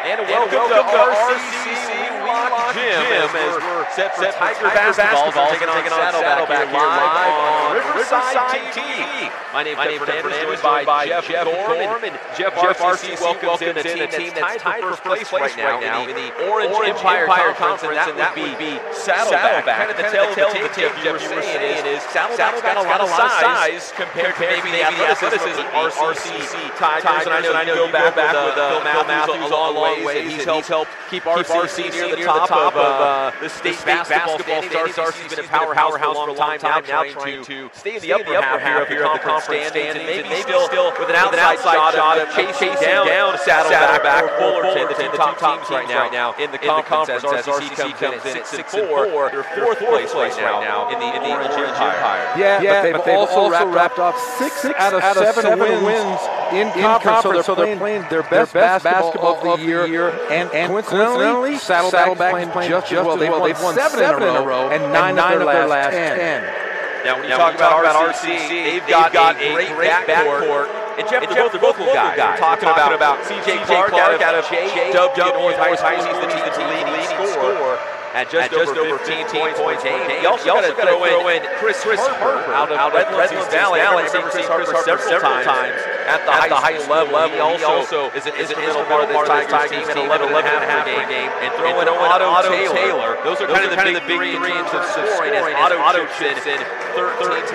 And welcome to RCC Wheelock Gym as we're set for Tiger basketball taking on Saddleback here live on Riverside TV. My name is Fernandez, joined by Jeff Gorm, and Jeff RCC welcomes in a team that's tied for first place right now in the Orange Empire Conference, and that would be Saddleback. Kind of the tale of the tape, Jeff, you were saying is Saddleback's got a lot of size compared to maybe the athleticism of the RCC Tigers, and I know you go back with Phil Matthews a long way. He's helped keep RCC near the top of the state basketball standings. RCC's been a powerhouse for a long time now, trying to stay in the upper half here of the conference standings, and maybe still with an outside shot of chasing down Saddleback or Fullerton, the two top teams right now in the conference, as RCC comes in at 6-4. They're fourth place right now in the Orange Empire. Yeah, but they've also wrapped off six out of seven wins in conference, so they're playing their best basketball of the year. And coincidentally, Saddleback's playing just as well. They've won seven in a row and nine of their last 10. Now, when you talk about RCC, they've got a great backcourt. And Jeff, they're both local guys. We're talking about C.J. Clark out of J.W. North High School. He's the team's leading scorer at just over 15 points a game. You also got to throw in Chris Harper out of Redlands Valley. I remember seeing Chris Harper several times at the high school level. He also is an instrumental part of this Tigers team at 11.5 per game. And throw in Otto Taylor. Those are kind of the big three engines of scoring, as Otto chips in 13.6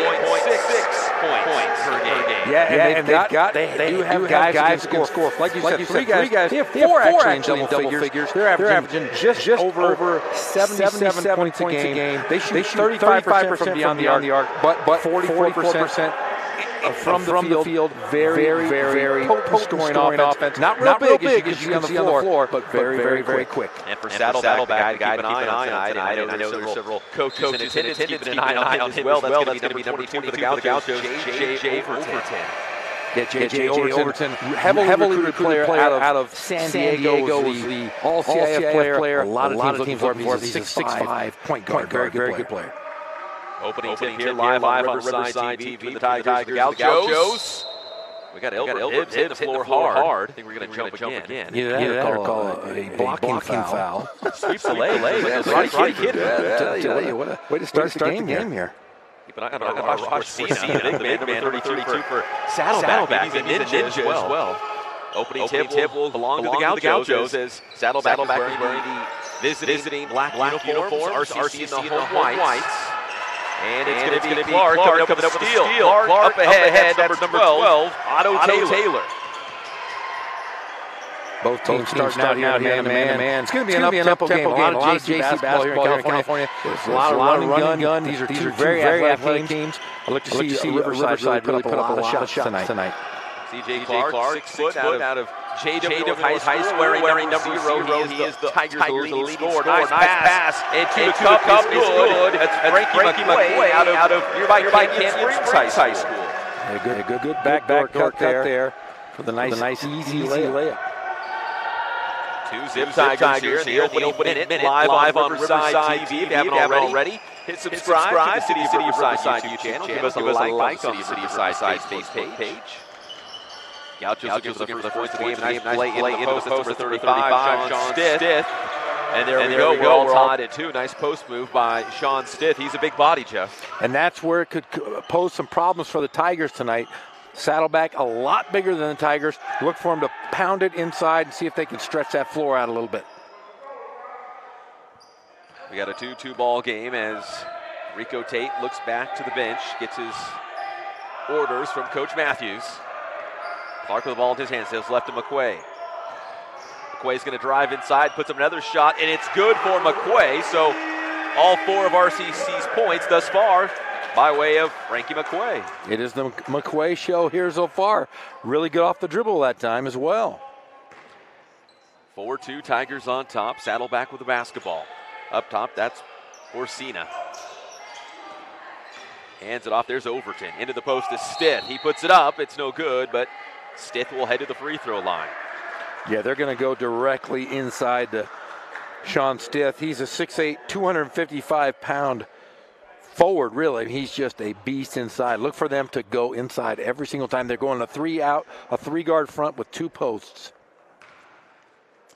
points per game. Yeah, and they do have guys who can score. Like you said, three guys. They have four actually in double figures. They're averaging just over 77 points a game. They shoot 35% from beyond the arc, but 44% from the field. Very potent scoring offense. Not real big as you can see on the floor, but very quick. And for Saddleback, the guy to keep an eye on tonight, I know there's several coaches in attendance keeping an eye on him as well. That's going to be number 22 for the Gauchos, J.J. Overton. Yeah, J.J. Overton, heavily recruited player out of San Diego, was the all-CIF player. A lot of teams looking for him. He's a 6'5" point guard, very good player. Opening tip here live on Riverside TV for the Tigers, the Gauchos. We got Elbert Hibbs hitting the floor hard. I think we're going to jump again. Yeah, call a blocking foul. Sweeps the leg. Roddy Kidd. Tell you, what a way to start the game here. Keep an eye on Raj Sina, big man, number 32 for Saddleback. He's a ninja as well. Opening tip will belong to the Gauchos as Saddleback is wearing the visiting black uniforms. RCC in the home whites. And it's going to be Clark coming up with a steal. Clark up ahead, that's number 12, Otto Taylor. Both teams starting out man-to-man. It's going to be an up-tempo game. A lot of JC basketball here in California. There's a lot of run and gun. These are two very athletic teams. I look to see Riverside really put up a lot of shots tonight. C.J. Clark, 6 foot out of J.W. High School, wearing number 0. He is the Tigers' leading scorer. Nice pass. And to the cup is good. That's Frankie McQuay out of nearby Canyon Springs High School. A good backdoor cut there for the nice easy layup. Two Zip Tigers here in the opening minute, live on Riverside TV. If you haven't already, hit subscribe to the City of Riverside YouTube channel. Give us a like on the City of Riverside Facebook page. Gauchos looking for the first game. Nice play in the post. That's number 35, Sean Stith. And there we go. We're all tied at 2. Nice post move by Sean Stith. He's a big body, Jeff. And that's where it could pose some problems for the Tigers tonight. Saddleback a lot bigger than the Tigers. Look for them to pound it inside and see if they can stretch that floor out a little bit. We got a 2-2 ball game as Rico Tate looks back to the bench, gets his orders from Coach Matthews. Clark with the ball in his hands, says left to McQuay. McQuay's going to drive inside, puts up another shot, and it's good for McQuay. So all 4 of RCC's points thus far by way of Frankie McQuay. It is the McQuay show here so far. Really good off the dribble that time as well. 4-2, Tigers on top. Saddleback with the basketball. Up top, that's Orsina. Hands it off, there's Overton. Into the post is Stith. He puts it up, it's no good, but Stith will head to the free throw line. Yeah, they're going to go directly inside to Sean Stith. He's a 6'8", 255-pound forward, really. He's just a beast inside. Look for them to go inside every single time. They're going a 3 out, a 3 guard front with 2 posts.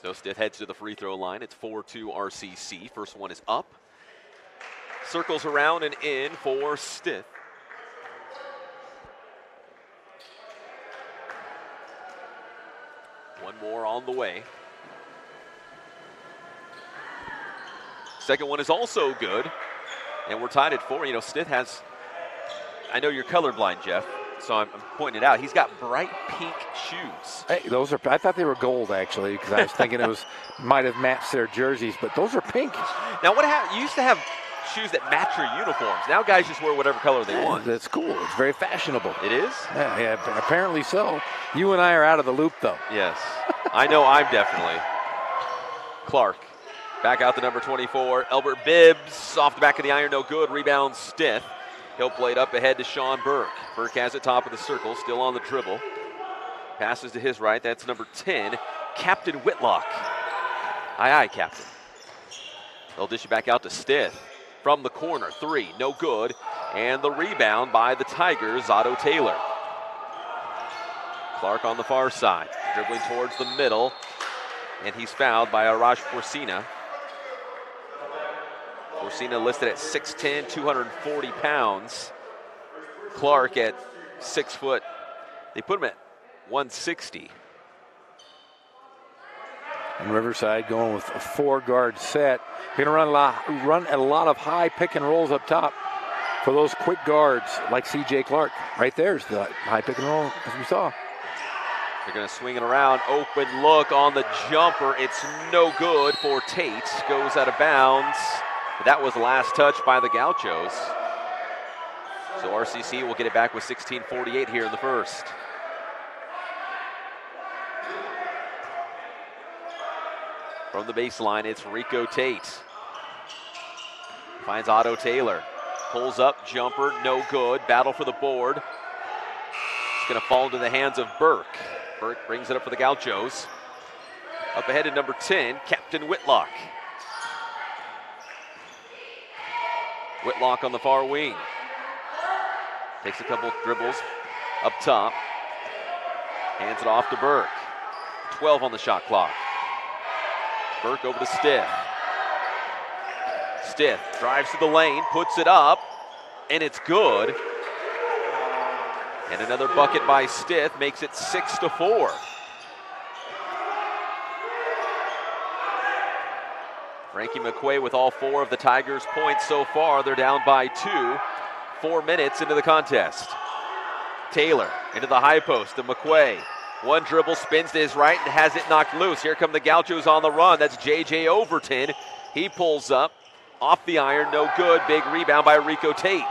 So Stith heads to the free throw line. It's 4-2 RCC. First one is up. Circles around and in for Stith. One more on the way. Second one is also good. And we're tied at 4. You know, Stith has, I know you're colorblind, Jeff, so I'm pointing it out. He's got bright pink shoes. Hey, those are, I thought they were gold, actually, because I was thinking it was, might have matched their jerseys, but those are pink. Now, what happened? You used to have shoes that match your uniforms. Now guys just wear whatever color they want. That's cool. It's very fashionable. It is? Yeah, apparently so. You and I are out of the loop, though. Yes. I know I'm definitely. Clark. Back out to number 24. Elbert Bibbs off the back of the iron, no good. Rebound Stith. He'll play it up ahead to Sean Burke. Burke has it top of the circle, still on the dribble. Passes to his right. That's number 10, Captain Whitlock. Aye, Captain. They'll dish it back out to Stith. From the corner, 3, no good. And the rebound by the Tigers, Otto Taylor. Clark on the far side, dribbling towards the middle. And he's fouled by Arash Porcina. Porcina listed at 6'10", 240 pounds. Clark at 6 foot. They put him at 160. And Riverside going with a 4-guard set. They're going to run a lot of high pick and rolls up top for those quick guards like C.J. Clark. Right there's the high pick and roll, as we saw. They're going to swing it around. Open look on the jumper. It's no good for Tate. Goes out of bounds. But that was the last touch by the Gauchos. So RCC will get it back with 16:48 here in the first. From the baseline, it's Rico Tate. Finds Otto Taylor. Pulls up, jumper, no good. Battle for the board. It's going to fall into the hands of Burke. Burke brings it up for the Gauchos. Up ahead at number 10, Captain Whitlock. Whitlock on the far wing. Takes a couple dribbles up top. Hands it off to Burke. 12 on the shot clock. Burke over to Stith. Stith drives to the lane, puts it up, and it's good. And another bucket by Stith makes it 6-4. Frankie McQuay with all 4 of the Tigers' points so far. They're down by 2, 4 minutes into the contest. Taylor into the high post to McQuay. One dribble, spins to his right and has it knocked loose. Here come the Gauchos on the run. That's J.J. Overton. He pulls up off the iron, no good. Big rebound by Rico Tate.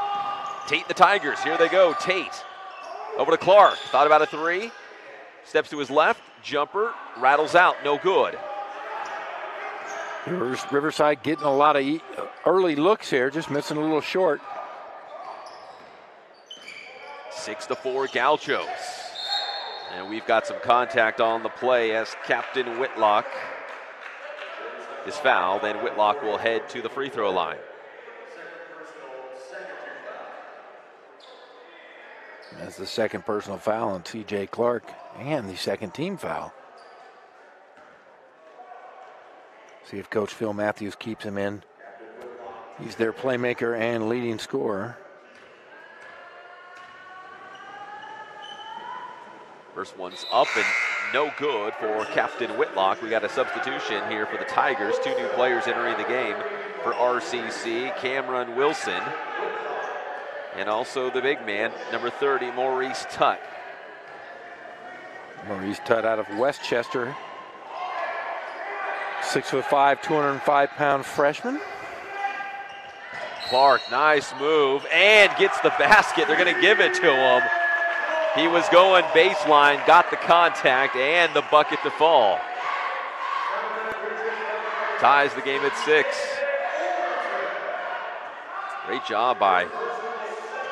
Tate and the Tigers, here they go. Tate over to Clark. Thought about a 3. Steps to his left, jumper, rattles out, no good. Riverside getting a lot of early looks here, just missing a little short. 6-4 Gauchos. And we've got some contact on the play as Captain Whitlock is fouled, and Whitlock will head to the free throw line. That's the second personal foul on C.J. Clark and the second team foul. See if Coach Phil Matthews keeps him in. He's their playmaker and leading scorer. First one's up and no good for Captain Whitlock. We got a substitution here for the Tigers. 2 new players entering the game for RCC. Cameron Wilson and also the big man, number 30, Maurice Tutt. Maurice Tutt out of Westchester. 6'5", 205-pound freshman. Clark, nice move, and gets the basket. They're going to give it to him. He was going baseline, got the contact, and the bucket to fall. Ties the game at 6. Great job by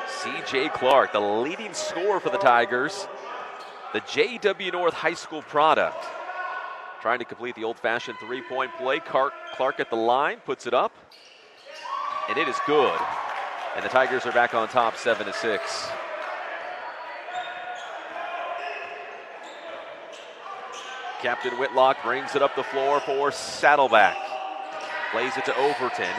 C.J. Clark, the leading scorer for the Tigers. The J.W. North High School product. Trying to complete the old-fashioned 3-point play. Clark at the line, puts it up, and it is good. And the Tigers are back on top, 7-6. Captain Whitlock brings it up the floor for Saddleback. Plays it to Overton.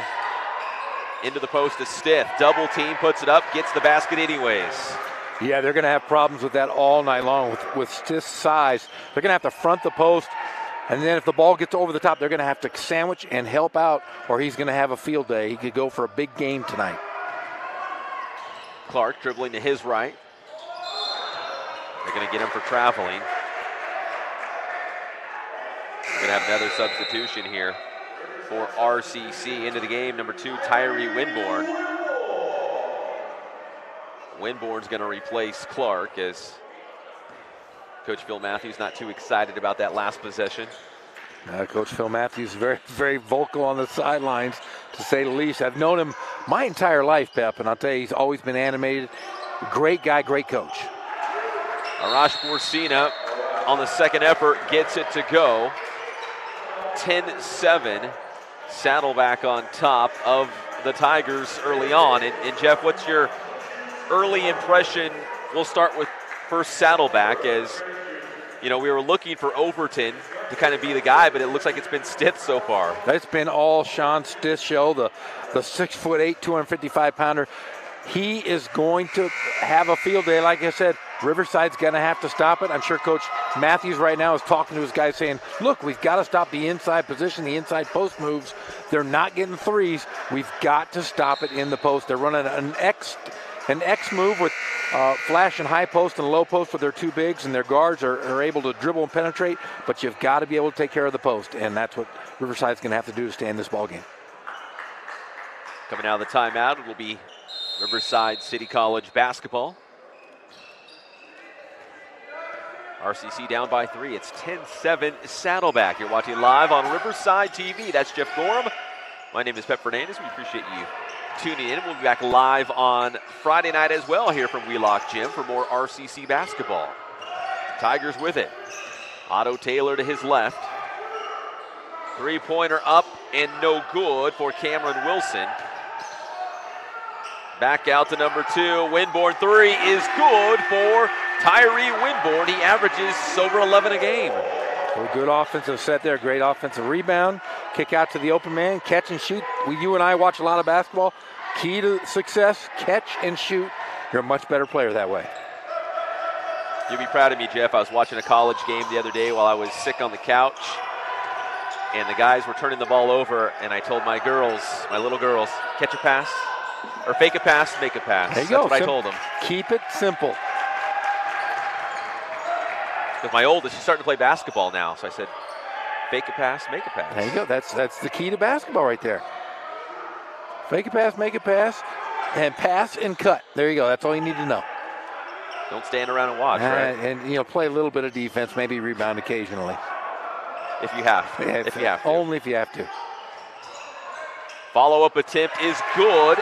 Into the post to Stith. Double team, puts it up, gets the basket anyways. Yeah, they're going to have problems with that all night long with Stith's size. They're going to have to front the post, and then if the ball gets over the top, they're going to have to sandwich and help out, or he's going to have a field day. He could go for a big game tonight. Clark dribbling to his right. They're going to get him for traveling. We're going to have another substitution here for RCC. Into the game, number 2, Tyree Winborn. Winborn's going to replace Clark, as Coach Phil Matthews not too excited about that last possession. Coach Phil Matthews very, very vocal on the sidelines, to say the least. I've known him my entire life, Pep, and I'll tell you, he's always been animated. Great guy, great coach. Arash Borsina on the second effort gets it to go. 10-7. Saddleback on top of the Tigers early on. And Jeff, what's your early impression? We'll start with first Saddleback, as you know, we were looking for Overton to kind of be the guy, but it looks like it's been Stith so far. That's been all Sean Stith show, the 6'8", 255-pounder. He is going to have a field day. Like I said, Riverside's going to have to stop it. I'm sure Coach Matthews right now is talking to his guys saying, look, we've got to stop the inside position, the inside post moves. They're not getting threes. We've got to stop it in the post. They're running an X move with flash and high post and low post with their 2 bigs, and their guards are able to dribble and penetrate, but you've got to be able to take care of the post, and that's what Riverside's going to have to do to stay in this ball game. Coming out of the timeout, it will be Riverside City College basketball. RCC down by 3. It's 10-7 Saddleback. You're watching live on Riverside TV. That's Jeff Gorham. My name is Pep Fernandez. We appreciate you tuning in. We'll be back live on Friday night as well here from Wheelock Gym for more RCC basketball. Tigers with it. Otto Taylor to his left. Three-pointer up and no good for Cameron Wilson. Back out to number 2. Winborn 3 is good for Tyree Winborn. He averages over 11 a game. So good offensive set there. Great offensive rebound. Kick out to the open man. Catch and shoot. You and I watch a lot of basketball. Key to success, catch and shoot. You're a much better player that way. You'll be proud of me, Jeff. I was watching a college game the other day while I was sick on the couch, and the guys were turning the ball over, and I told my girls, my little girls, catch a pass, or fake a pass, make a pass. There you go. That's what I told them. Keep it simple. Because my oldest, she's starting to play basketball now, so I said, fake a pass, make a pass. There you go. That's the key to basketball right there. Fake a pass, make a pass, and pass and cut. There you go. That's all you need to know. Don't stand around and watch, right? And play a little bit of defense, maybe rebound occasionally. If you have. If you have to. Only if you have to. Follow-up attempt is good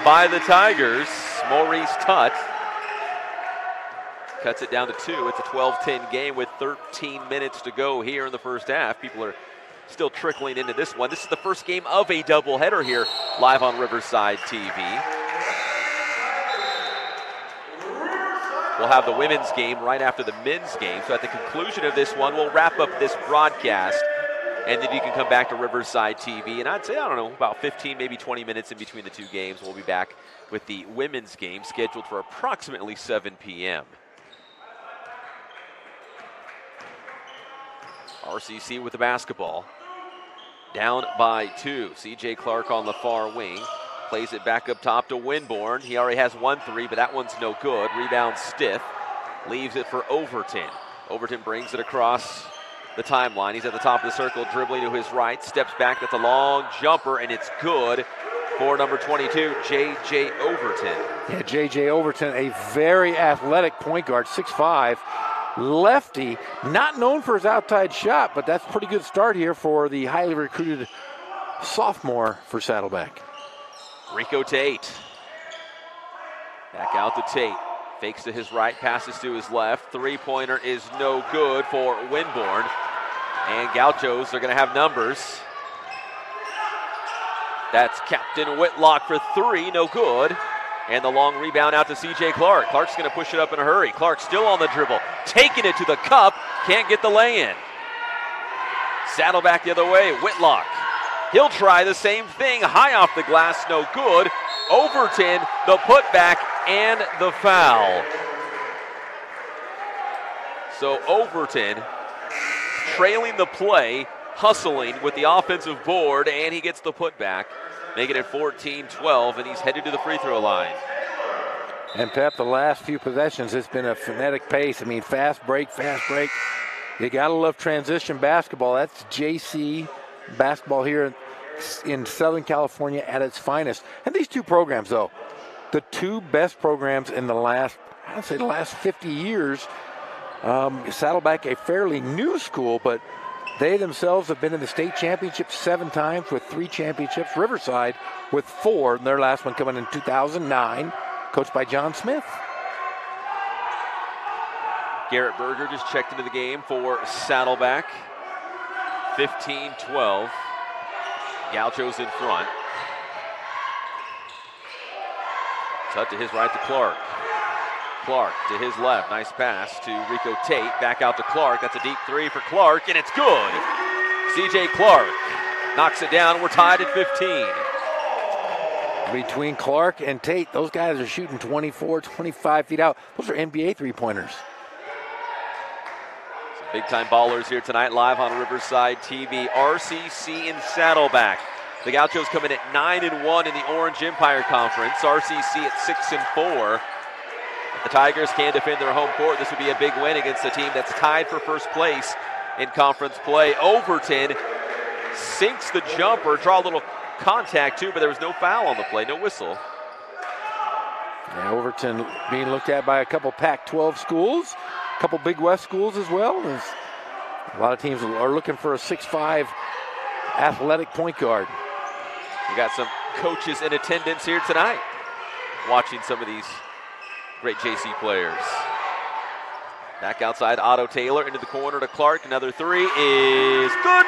by the Tigers. Maurice Tutt cuts it down to 2. It's a 12-10 game with 13 minutes to go here in the first half. People are still trickling into this one. This is the first game of a doubleheader here live on Riverside TV. We'll have the women's game right after the men's game. So at the conclusion of this one, we'll wrap up this broadcast, and then you can come back to Riverside TV. And I'd say, I don't know, about 15, maybe 20 minutes in between the 2 games. We'll be back with the women's game scheduled for approximately 7 p.m. RCC with the basketball. Down by 2. C.J. Clark on the far wing. Plays it back up top to Winborn. He already has 1 3, but that one's no good. Rebound Stith. Leaves it for Overton. Overton brings it across the timeline. He's at the top of the circle, dribbling to his right. Steps back. That's a long jumper, and it's good for number 22, J.J. Overton. Yeah, J.J. Overton, a very athletic point guard, 6'5". Lefty, not known for his outside shot, but that's a pretty good start here for the highly recruited sophomore for Saddleback. Rico Tate. Back out to Tate. Fakes to his right, passes to his left. Three-pointer is no good for Winborn. And Gauchos are going to have numbers. That's Captain Whitlock for 3, no good. And the long rebound out to C.J. Clark. Clark's going to push it up in a hurry. Clark still on the dribble, taking it to the cup, can't get the lay-in. Saddleback the other way, Whitlock. He'll try the same thing, high off the glass, no good. Overton, the putback, and the foul. So Overton trailing the play, hustling with the offensive board, and he gets the putback, making it 14-12, and he's headed to the free throw line. And Pep, the last few possessions, it's been a frenetic pace. I mean, fast break, fast break. You gotta love transition basketball. That's JC basketball here in Southern California at its finest. And these two programs, though, the two best programs in the last, I'd say the last 50 years. Saddleback, a fairly new school, but they themselves have been in the state championship 7 times with 3 championships. Riverside with 4, and their last one coming in 2009, coached by John Smith. Garrett Berger just checked into the game for Saddleback. 15-12. Gauchos in front. Tutt to his right to Clark. Clark to his left. Nice pass to Rico Tate. Back out to Clark. That's a deep 3 for Clark, and it's good. C.J. Clark knocks it down. We're tied at 15. Between Clark and Tate, those guys are shooting 24, 25 feet out. Those are NBA three-pointers. Big-time ballers here tonight, live on Riverside TV. RCC and Saddleback. The Gauchos come in at 9-1 in the Orange Empire Conference. RCC at 6-4. The Tigers can defend their home court. This would be a big win against a team that's tied for first place in conference play. Overton sinks the jumper, draw a little contact too, but there was no foul on the play, no whistle. Yeah, Overton being looked at by a couple Pac-12 schools, a couple Big West schools as well. There's a lot of teams are looking for a 6'5" athletic point guard. We got some coaches in attendance here tonight, watching some of these great JC players. Back outside, Otto Taylor into the corner to Clark. Another 3 is good.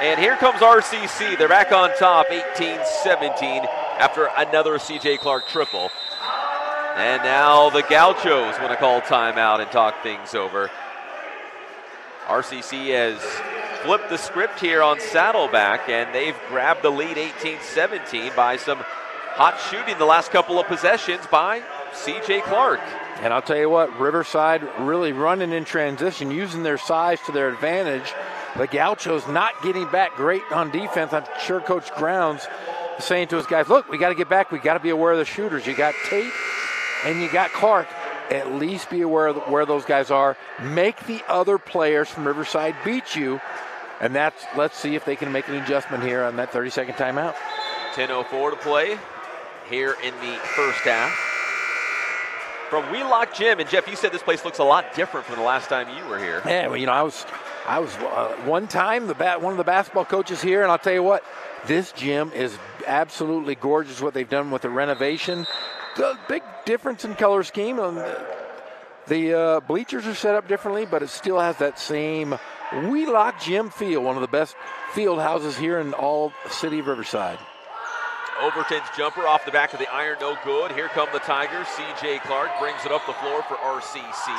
And here comes RCC. They're back on top, 18-17, after another C.J. Clark triple. And now the Gauchos want to call timeout and talk things over. RCC has flipped the script here on Saddleback, and they've grabbed the lead 18-17 by some hot shooting the last couple of possessions by C.J. Clark. And I'll tell you what, Riverside really running in transition, using their size to their advantage. The Gauchos not getting back great on defense. I'm sure Coach Grounds is saying to his guys, look, we got to get back. We got to be aware of the shooters. You got Tate and you got Clark. At least be aware of where those guys are. Make the other players from Riverside beat you. And let's see if they can make an adjustment here on that 30-second timeout. 10:04 to play here in the first half. From Wheelock Gym, and Jeff, you said this place looks a lot different from the last time you were here. Yeah, well, I was one time one of the basketball coaches here, and I'll tell you what, this gym is absolutely gorgeous. What they've done with the renovation, the big difference in color scheme. The bleachers are set up differently, but it still has that same Wheelock Gym feel. One of the best field houses here in all city of Riverside. Overton's jumper off the back of the iron, no good. Here come the Tigers. C.J. Clark brings it up the floor for RCC.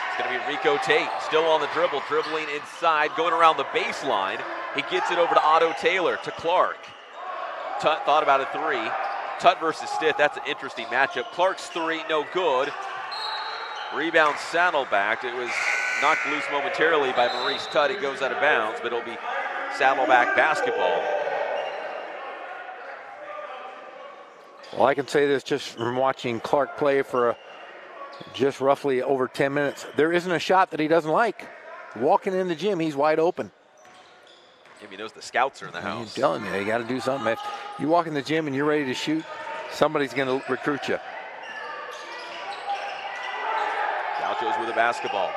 It's going to be Rico Tate, still on the dribble, dribbling inside, going around the baseline. He gets it over to Otto Taylor, to Clark. Tutt thought about a 3. Tutt versus Stith, that's an interesting matchup. Clark's 3, no good. Rebound Saddleback. It was knocked loose momentarily by Maurice Tutt. It goes out of bounds, but it'll be Saddleback basketball. Well, I can say this just from watching Clark play for just roughly over 10 minutes. There isn't a shot that he doesn't like. Walking in the gym, he's wide open. He knows the scouts are in the house. I'm telling you, you got to do something. If you walk in the gym and you're ready to shoot, somebody's going to recruit you. Gauchos with the basketball.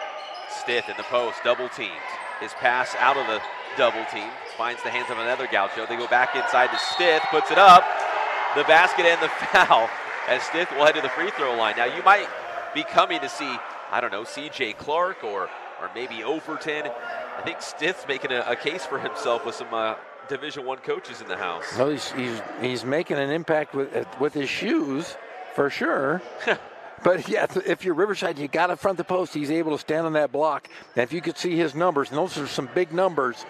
Stith in the post, double teamed. His pass out of the double team finds the hands of another Gaucho. They go back inside to Stith, puts it up. The basket and the foul as Stith will head to the free throw line. Now you might be coming to see, I don't know, C.J. Clark or maybe Overton. I think Stith's making a case for himself with some Division I coaches in the house. Well, he's making an impact with his shoes, for sure. But yeah, if you're Riverside, you got to front the post. He's able to stand on that block. And if you could see his numbers, and those are some big numbers,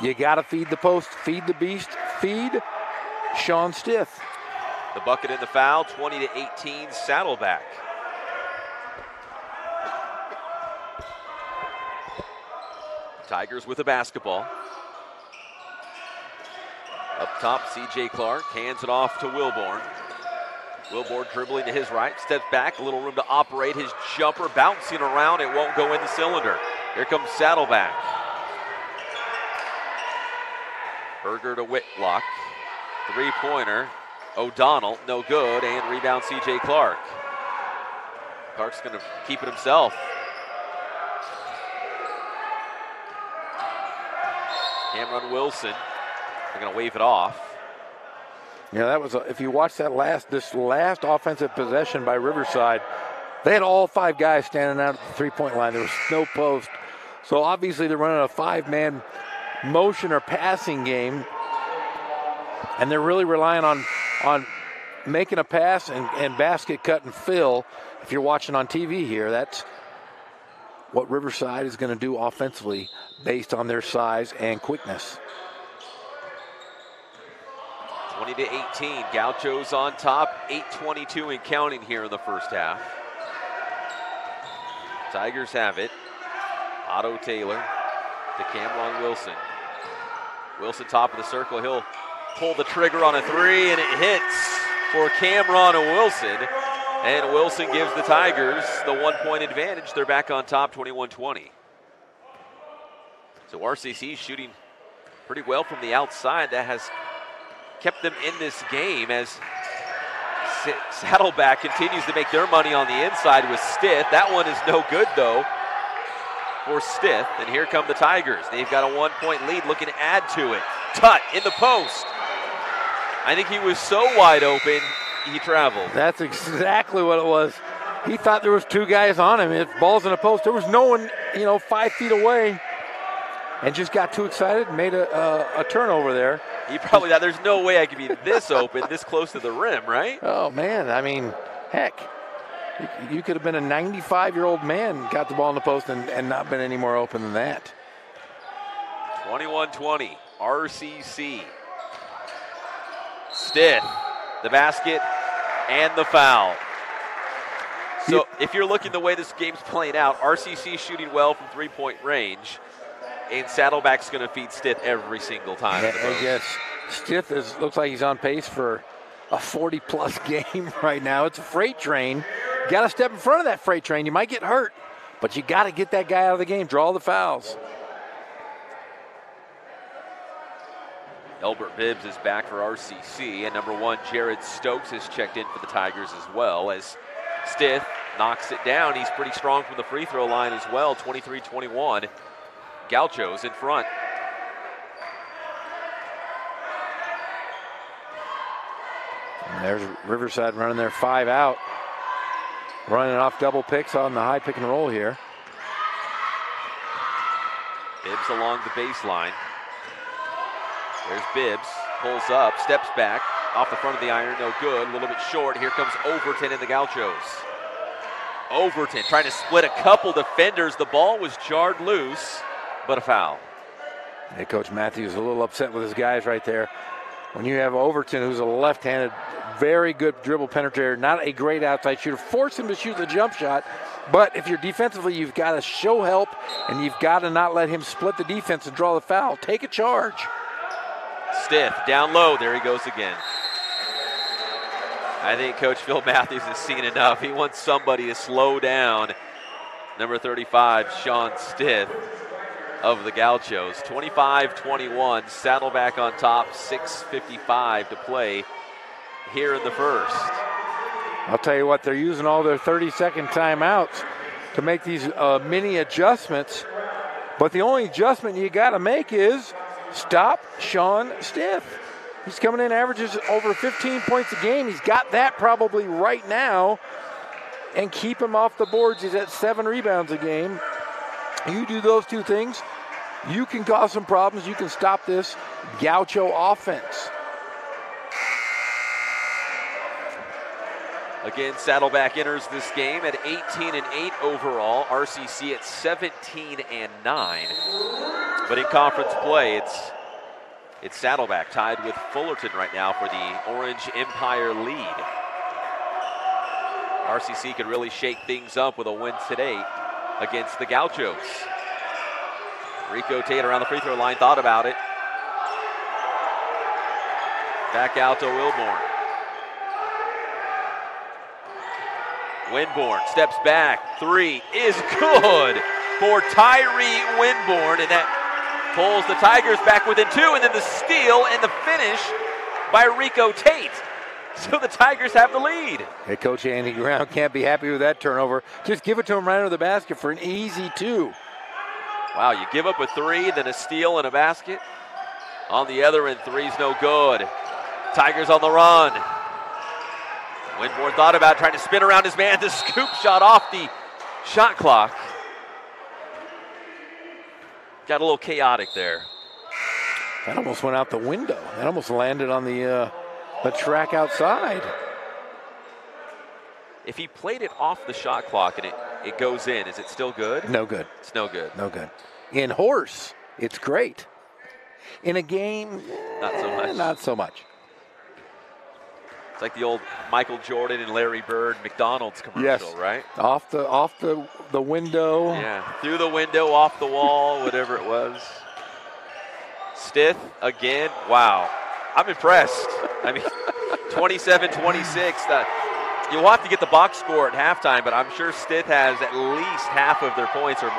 you got to feed the post, feed the beast, feed Sean Stith. The bucket and the foul, 20-18 Saddleback. Tigers with the basketball. Up top, C.J. Clark hands it off to Wilborn. Wilborn dribbling to his right, steps back, a little room to operate. His jumper bouncing around, it won't go in the cylinder. Here comes Saddleback. Berger to Whitlock. Three-pointer. O'Donnell, no good, and rebound C.J. Clark. Clark's going to keep it himself. Cameron Wilson, they're going to wave it off. Yeah, that was if you watch this last offensive possession by Riverside, they had all 5 guys standing out at the three-point line. There was no post. So obviously they're running a 5-man motion or passing game, and they're really relying on making a pass and basket cut and fill. If you're watching on TV here, that's what Riverside is going to do offensively based on their size and quickness. 20-18, Gauchos on top, 8:22 and counting here in the first half. Tigers have it. Otto Taylor to Cameron Wilson. Wilson top of the circle, he'll pull the trigger on a three, and it hits for Cameron Wilson. And Wilson gives the Tigers the 1-point advantage. They're back on top, 21-20. So RCC shooting pretty well from the outside. That has kept them in this game as Saddleback continues to make their money on the inside with Stith. That one is no good, though, for Stith. And here come the Tigers. They've got a 1-point lead, looking to add to it. Tutt in the post. I think he was so wide open, he traveled. That's exactly what it was. He thought there was 2 guys on him. If ball's in the post, there was no one, 5 feet away, and just got too excited and made a turnover there. He probably thought there's no way I could be this open, this close to the rim, right? Oh, man. I mean, heck, you could have been a 95-year-old man, got the ball in the post, and not been any more open than that. 21-20, RCC. Stith, the basket, and the foul. So if you're looking the way this game's playing out, RCC shooting well from three-point range, and Saddleback's going to feed Stith every single time. I guess Stith looks like he's on pace for a 40-plus game right now. It's a freight train. You got to step in front of that freight train. You might get hurt, but you got to get that guy out of the game, draw the fouls. Elbert Bibbs is back for RCC, and number 1, Jared Stokes, has checked in for the Tigers as well, as Stith knocks it down. He's pretty strong from the free throw line as well, 23-21. Gauchos in front. And there's Riverside running their 5 out, running off double picks on the high pick and roll here. Bibbs along the baseline. There's Bibbs, pulls up, steps back, off the front of the iron, no good, a little bit short. Here comes Overton in the Gauchos. Overton trying to split a couple defenders. The ball was jarred loose, but a foul. Hey, Coach Matthews a little upset with his guys right there. When you have Overton, who's a left-handed, very good dribble penetrator, not a great outside shooter, force him to shoot the jump shot. But if you're defensively, you've got to show help, and you've got to not let him split the defense and draw the foul. Take a charge. Stith down low. There he goes again. I think Coach Phil Matthews has seen enough. He wants somebody to slow down. Number 35, Sean Stith of the Gauchos. 25-21, Saddleback on top, 6:55 to play here in the first. I'll tell you what, they're using all their 30-second timeouts to make these mini adjustments. But the only adjustment you got to make is stop Sean Stith. He's coming in, averages over 15 points a game. He's got that probably right now. And keep him off the boards. He's at 7 rebounds a game. You do those 2 things, you can cause some problems. You can stop this Gaucho offense. Again, Saddleback enters this game at 18-8 overall. RCC at 17-9. But in conference play, it's Saddleback tied with Fullerton right now for the Orange Empire lead. RCC could really shake things up with a win today against the Gauchos. Rico Tate around the free throw line, thought about it. Back out to Wilborn. Winborn steps back. Three is good for Tyree Winborn, and that pulls the Tigers back within two, and then the steal and the finish by Rico Tate. So the Tigers have the lead. Head coach Andy Brown can't be happy with that turnover. Just give it to him right under the basket for an easy two. Wow, you give up a three, then a steal and a basket. On the other end, three's no good. Tigers on the run. Winborn thought about trying to spin around his man. The scoop shot off the shot clock. Got a little chaotic there. That almost went out the window. That almost landed on the track outside. If he played it off the shot clock and it goes in, is it still good? No good. It's no good. No good. In horse, it's great. In a game, not so much. Not so much. It's like the old Michael Jordan and Larry Bird McDonald's commercial, yes. Right? Off the window. Yeah, through the window, off the wall, whatever it was. Stith again. Wow, I'm impressed. I mean, 27-26. You'll have to get the box score at halftime, but I'm sure Stith has at least half of their points or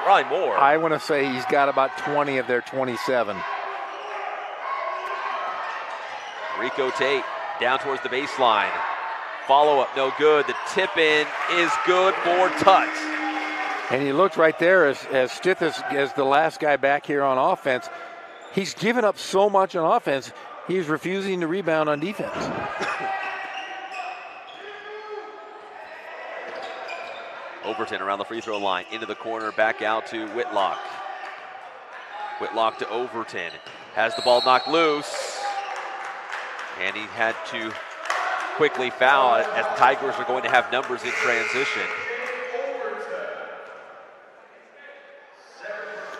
probably more. I want to say he's got about 20 of their 27. Rico Tate down towards the baseline. Follow-up, no good. The tip-in is good for Tut. And he looked right there as Stith as the last guy back here on offense. He's given up so much on offense, he's refusing to rebound on defense. Overton around the free throw line, into the corner, back out to Whitlock. Whitlock to Overton. Has the ball knocked loose. And he had to quickly foul as the Tigers are going to have numbers in transition.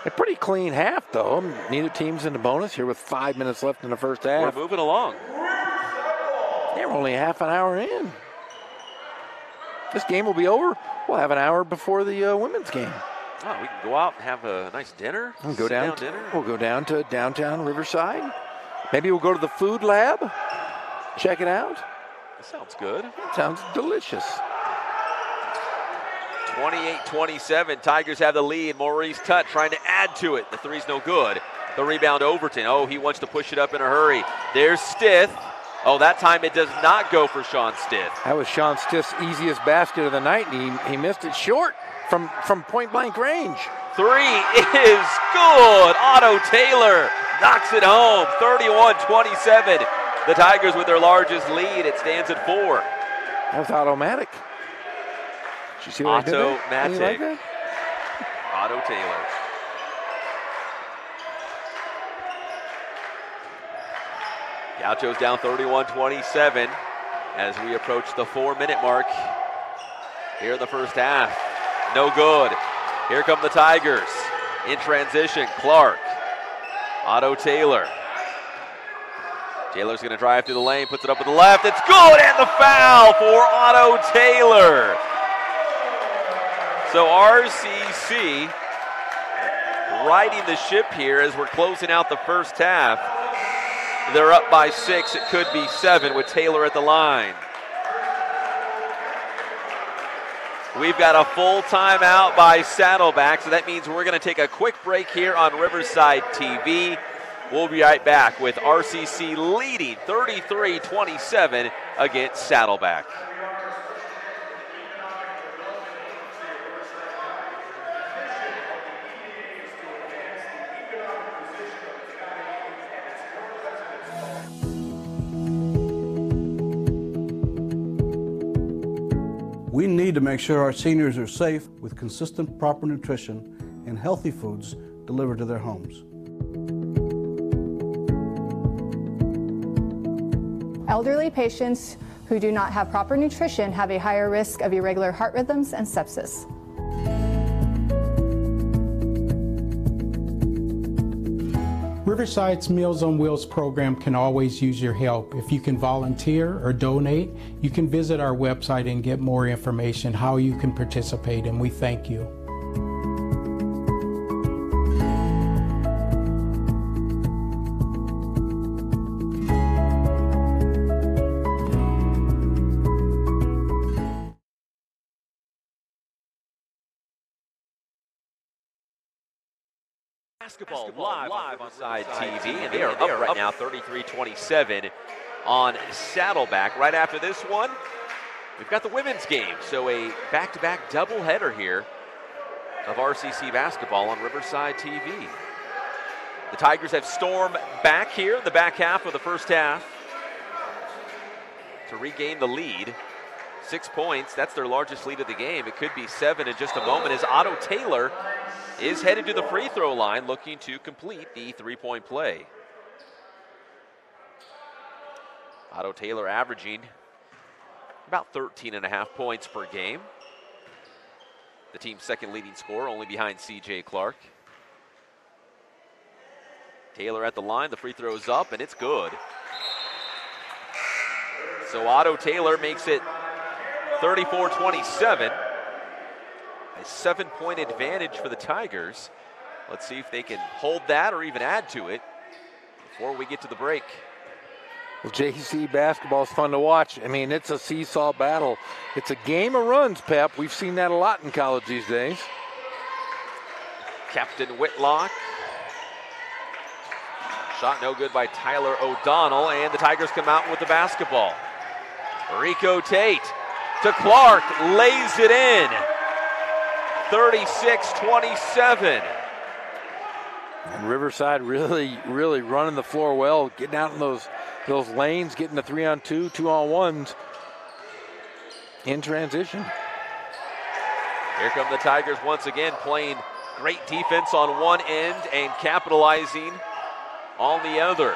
A pretty clean half, though. Neither team's in the bonus here with 5 minutes left in the first half. We're moving along. They're only half an hour in. This game will be over. We'll have an hour before the women's game. Oh, we can go out and have a nice dinner. We'll go down dinner. We'll go down to downtown Riverside. Maybe we'll go to the food lab. Check it out. That sounds good. It sounds delicious. 28-27. Tigers have the lead. Maurice Tutt trying to add to it. The three's no good. The rebound Overton. Oh, he wants to push it up in a hurry. There's Stith. Oh, that time it does not go for Sean Stith. That was Sean Stith's easiest basket of the night, and he missed it short from point-blank range. Three is good. Otto Taylor knocks it home. 31-27. The Tigers with their largest lead. It stands at 4. That was Automatic. Did you see what Automatic. I did there? Like that? Otto Taylor. Gauchos down 31-27 as we approach the 4-minute mark here in the first half. No good. Here come the Tigers. In transition, Clark. Otto Taylor. Taylor's going to drive through the lane, puts it up with the left. It's good, and the foul for Otto Taylor. So RCC riding the ship here as we're closing out the first half. They're up by 6. It could be 7 with Taylor at the line. We've got a full timeout by Saddleback, so that means we're going to take a quick break here on Riverside TV. We'll be right back with RCC leading 33-27 against Saddleback. We need to make sure our seniors are safe with consistent, proper nutrition and healthy foods delivered to their homes. Elderly patients who do not have proper nutrition have a higher risk of irregular heart rhythms and sepsis. Riverside's Meals on Wheels program can always use your help. If you can volunteer or donate, you can visit our website and get more information how you can participate, and we thank you. Basketball live on Side TV, and they are up right now 33-27 on Saddleback. Right after this one, we've got the women's game, so a back-to-back doubleheader here of RCC basketball on Riverside TV. The Tigers have stormed back here in the back half of the first half to regain the lead. 6 points, that's their largest lead of the game. It could be 7 in just a moment as Otto Taylor is headed to the free throw line looking to complete the three-point play. Otto Taylor averaging about 13.5 points per game. The team's second leading scorer, only behind C.J. Clark. Taylor at the line, the free throw is up, and it's good. So Otto Taylor makes it 34-27. A 7-point advantage for the Tigers. Let's see if they can hold that or even add to it before we get to the break. Well, JC basketball is fun to watch. I mean, it's a seesaw battle. It's a game of runs, Pep. We've seen that a lot in college these days. Captain Whitlock. Shot no good by Tyler O'Donnell, and the Tigers come out with the basketball. Rico Tate to Clark, lays it in. 36-27. And Riverside really running the floor well, getting out in those lanes, getting the 3-on-2, 2-on-1s in transition. Here come the Tigers once again, playing great defense on one end and capitalizing on the other.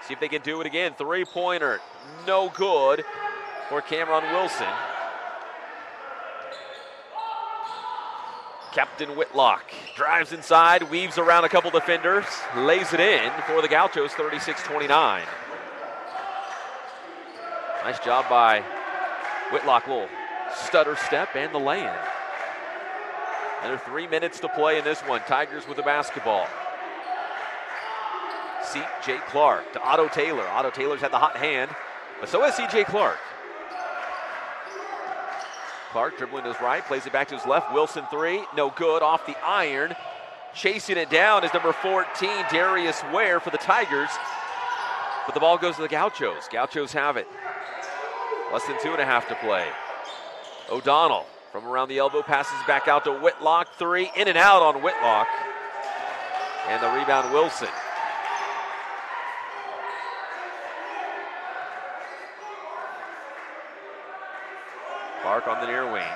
See if they can do it again. Three-pointer, no good for Cameron Wilson. Captain Whitlock drives inside, weaves around a couple defenders, lays it in for the Gauchos, 36-29. Nice job by Whitlock, little stutter step and the lay-in. Another 3 minutes to play in this one. Tigers with the basketball. C.J. Clark to Otto Taylor. Otto Taylor's had the hot hand, but so has C.J. Clark. Clark dribbling to his right, plays it back to his left. Wilson three, no good, off the iron. Chasing it down is number 14, Darius Ware for the Tigers. But the ball goes to the Gauchos. Gauchos have it. Less than 2.5 to play. O'Donnell from around the elbow passes back out to Whitlock. Three, in and out on Whitlock. And the rebound, Wilson. Clark on the near wing.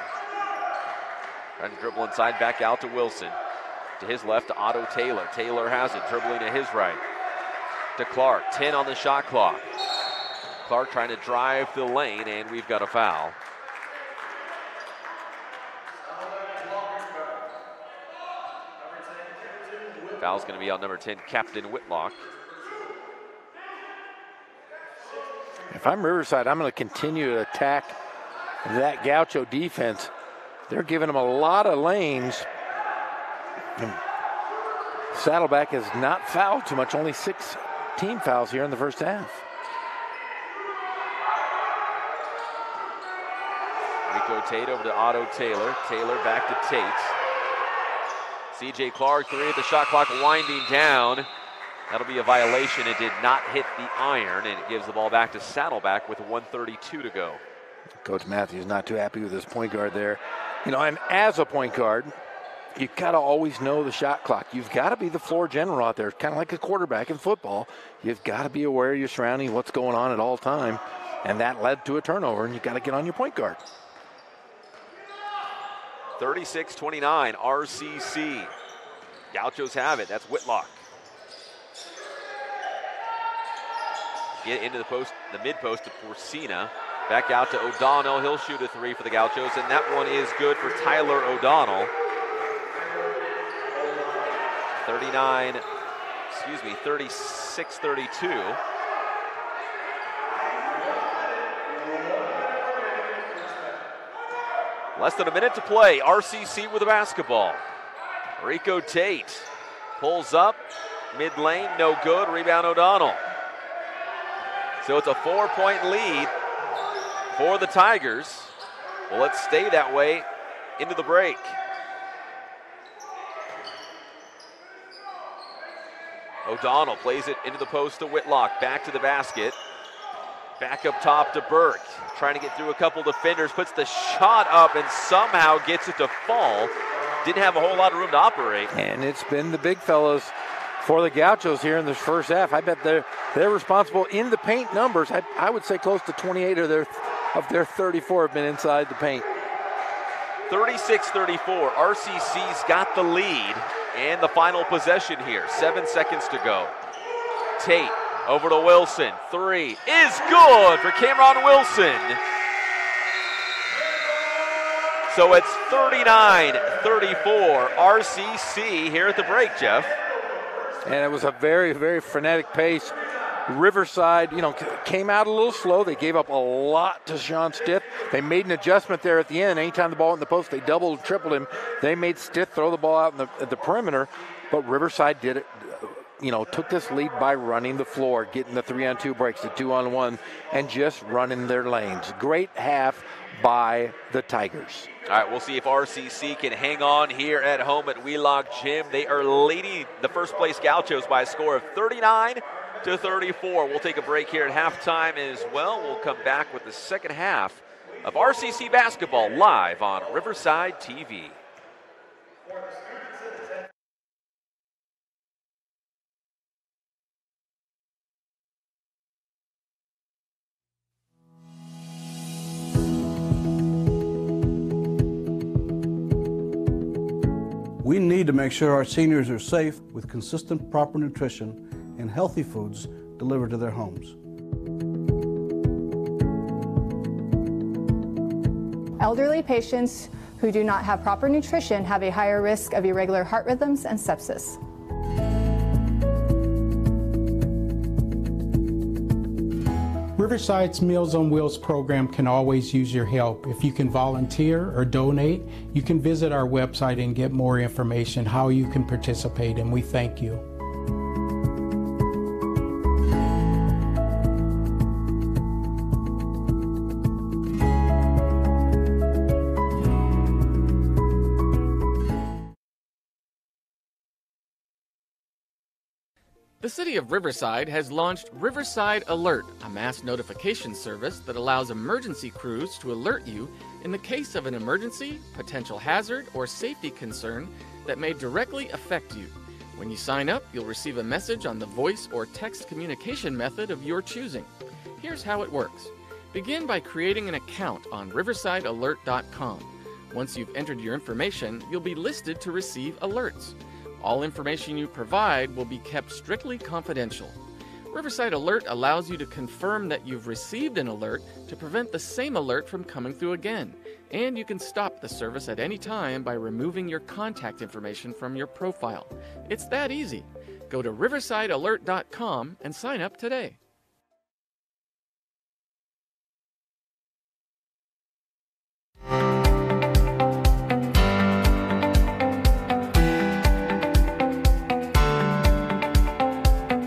Trying to dribble inside, back out to Wilson. To his left to Otto Taylor. Taylor has it, dribbling to his right. To Clark, 10 on the shot clock. Clark trying to drive the lane, and we've got a foul. Foul's going to be on number 10, Captain Whitlock. If I'm Riverside, I'm going to continue to attack that Gaucho defense. They're giving them a lot of lanes. And Saddleback has not fouled too much, only 6 team fouls here in the first half. Rico Tate over to Otto Taylor. Taylor back to Tate. C.J. Clark, three at the shot clock, winding down. That'll be a violation. It did not hit the iron, and it gives the ball back to Saddleback with 1:32 to go. Coach Matthews not too happy with his point guard there. You know, and as a point guard, you've got to always know the shot clock. You've got to be the floor general out there, kind of like a quarterback in football. You've got to be aware of your surroundings, what's going on at all time, and that led to a turnover, and you've got to get on your point guard. 36-29, RCC. Gauchos have it. That's Whitlock. Get into the post, the mid post to Porcina. Back out to O'Donnell. He'll shoot a three for the Gauchos, and that one is good for Tyler O'Donnell. 36-32. Less than a minute to play. RCC with the basketball. Rico Tate pulls up, mid lane, no good. Rebound O'Donnell. So it's a 4-point lead for the Tigers. Well, let's stay that way into the break. O'Donnell plays it into the post to Whitlock. Back to the basket. Back up top to Burke. Trying to get through a couple defenders. Puts the shot up and somehow gets it to fall. Didn't have a whole lot of room to operate. And it's been the big fellas for the Gauchos here in this first half. I bet they're responsible in the paint numbers. I would say close to 28 of their 34 have been inside the paint. 36-34. RCC's got the lead and the final possession here. 7 seconds to go. Tate over to Wilson. Three is good for Cameron Wilson. So it's 39-34 RCC here at the break, Jeff. And it was a very, very frenetic pace. Riverside, came out a little slow. They gave up a lot to Sean Stith. They made an adjustment there at the end. Anytime the ball in the post, they doubled, tripled him. They made Stith throw the ball out at the perimeter. But Riverside did it, took this lead by running the floor, getting the 3-on-2 breaks, the 2-on-1, and just running their lanes. Great half by the Tigers. All right, we'll see if RCC can hang on here at home at Wheelock Gym. They are leading the first place Gauchos by a score of 39-34. We'll take a break here at halftime as well. We'll come back with the second half of RCC basketball live on Riverside TV. We need to make sure our seniors are safe with consistent, proper nutrition and healthy foods delivered to their homes. Elderly patients who do not have proper nutrition have a higher risk of irregular heart rhythms and sepsis. Riverside's Meals on Wheels program can always use your help. If you can volunteer or donate, you can visit our website and get more information how you can participate, and we thank you. The City of Riverside has launched Riverside Alert, a mass notification service that allows emergency crews to alert you in the case of an emergency, potential hazard, or safety concern that may directly affect you. When you sign up, you'll receive a message on the voice or text communication method of your choosing. Here's how it works. Begin by creating an account on riversidealert.com. Once you've entered your information, you'll be listed to receive alerts. All information you provide will be kept strictly confidential. Riverside Alert allows you to confirm that you've received an alert to prevent the same alert from coming through again. And you can stop the service at any time by removing your contact information from your profile. It's that easy. Go to riversidealert.com and sign up today.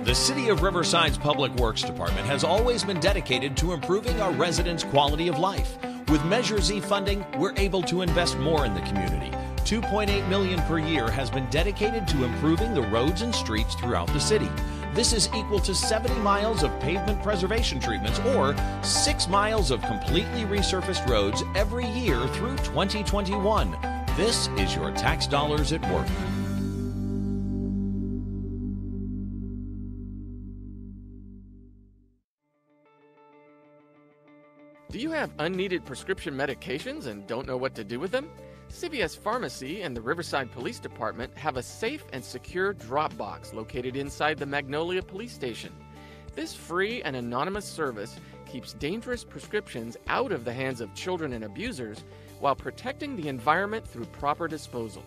The City of Riverside's Public Works Department has always been dedicated to improving our residents' quality of life. With Measure Z funding, we're able to invest more in the community. $2.8 million per year has been dedicated to improving the roads and streets throughout the city. This is equal to 70 miles of pavement preservation treatments or 6 miles of completely resurfaced roads every year through 2021. This is your tax dollars at work. Do you have unneeded prescription medications and don't know what to do with them? CVS Pharmacy and the Riverside Police Department have a safe and secure drop box located inside the Magnolia Police Station. This free and anonymous service keeps dangerous prescriptions out of the hands of children and abusers while protecting the environment through proper disposal.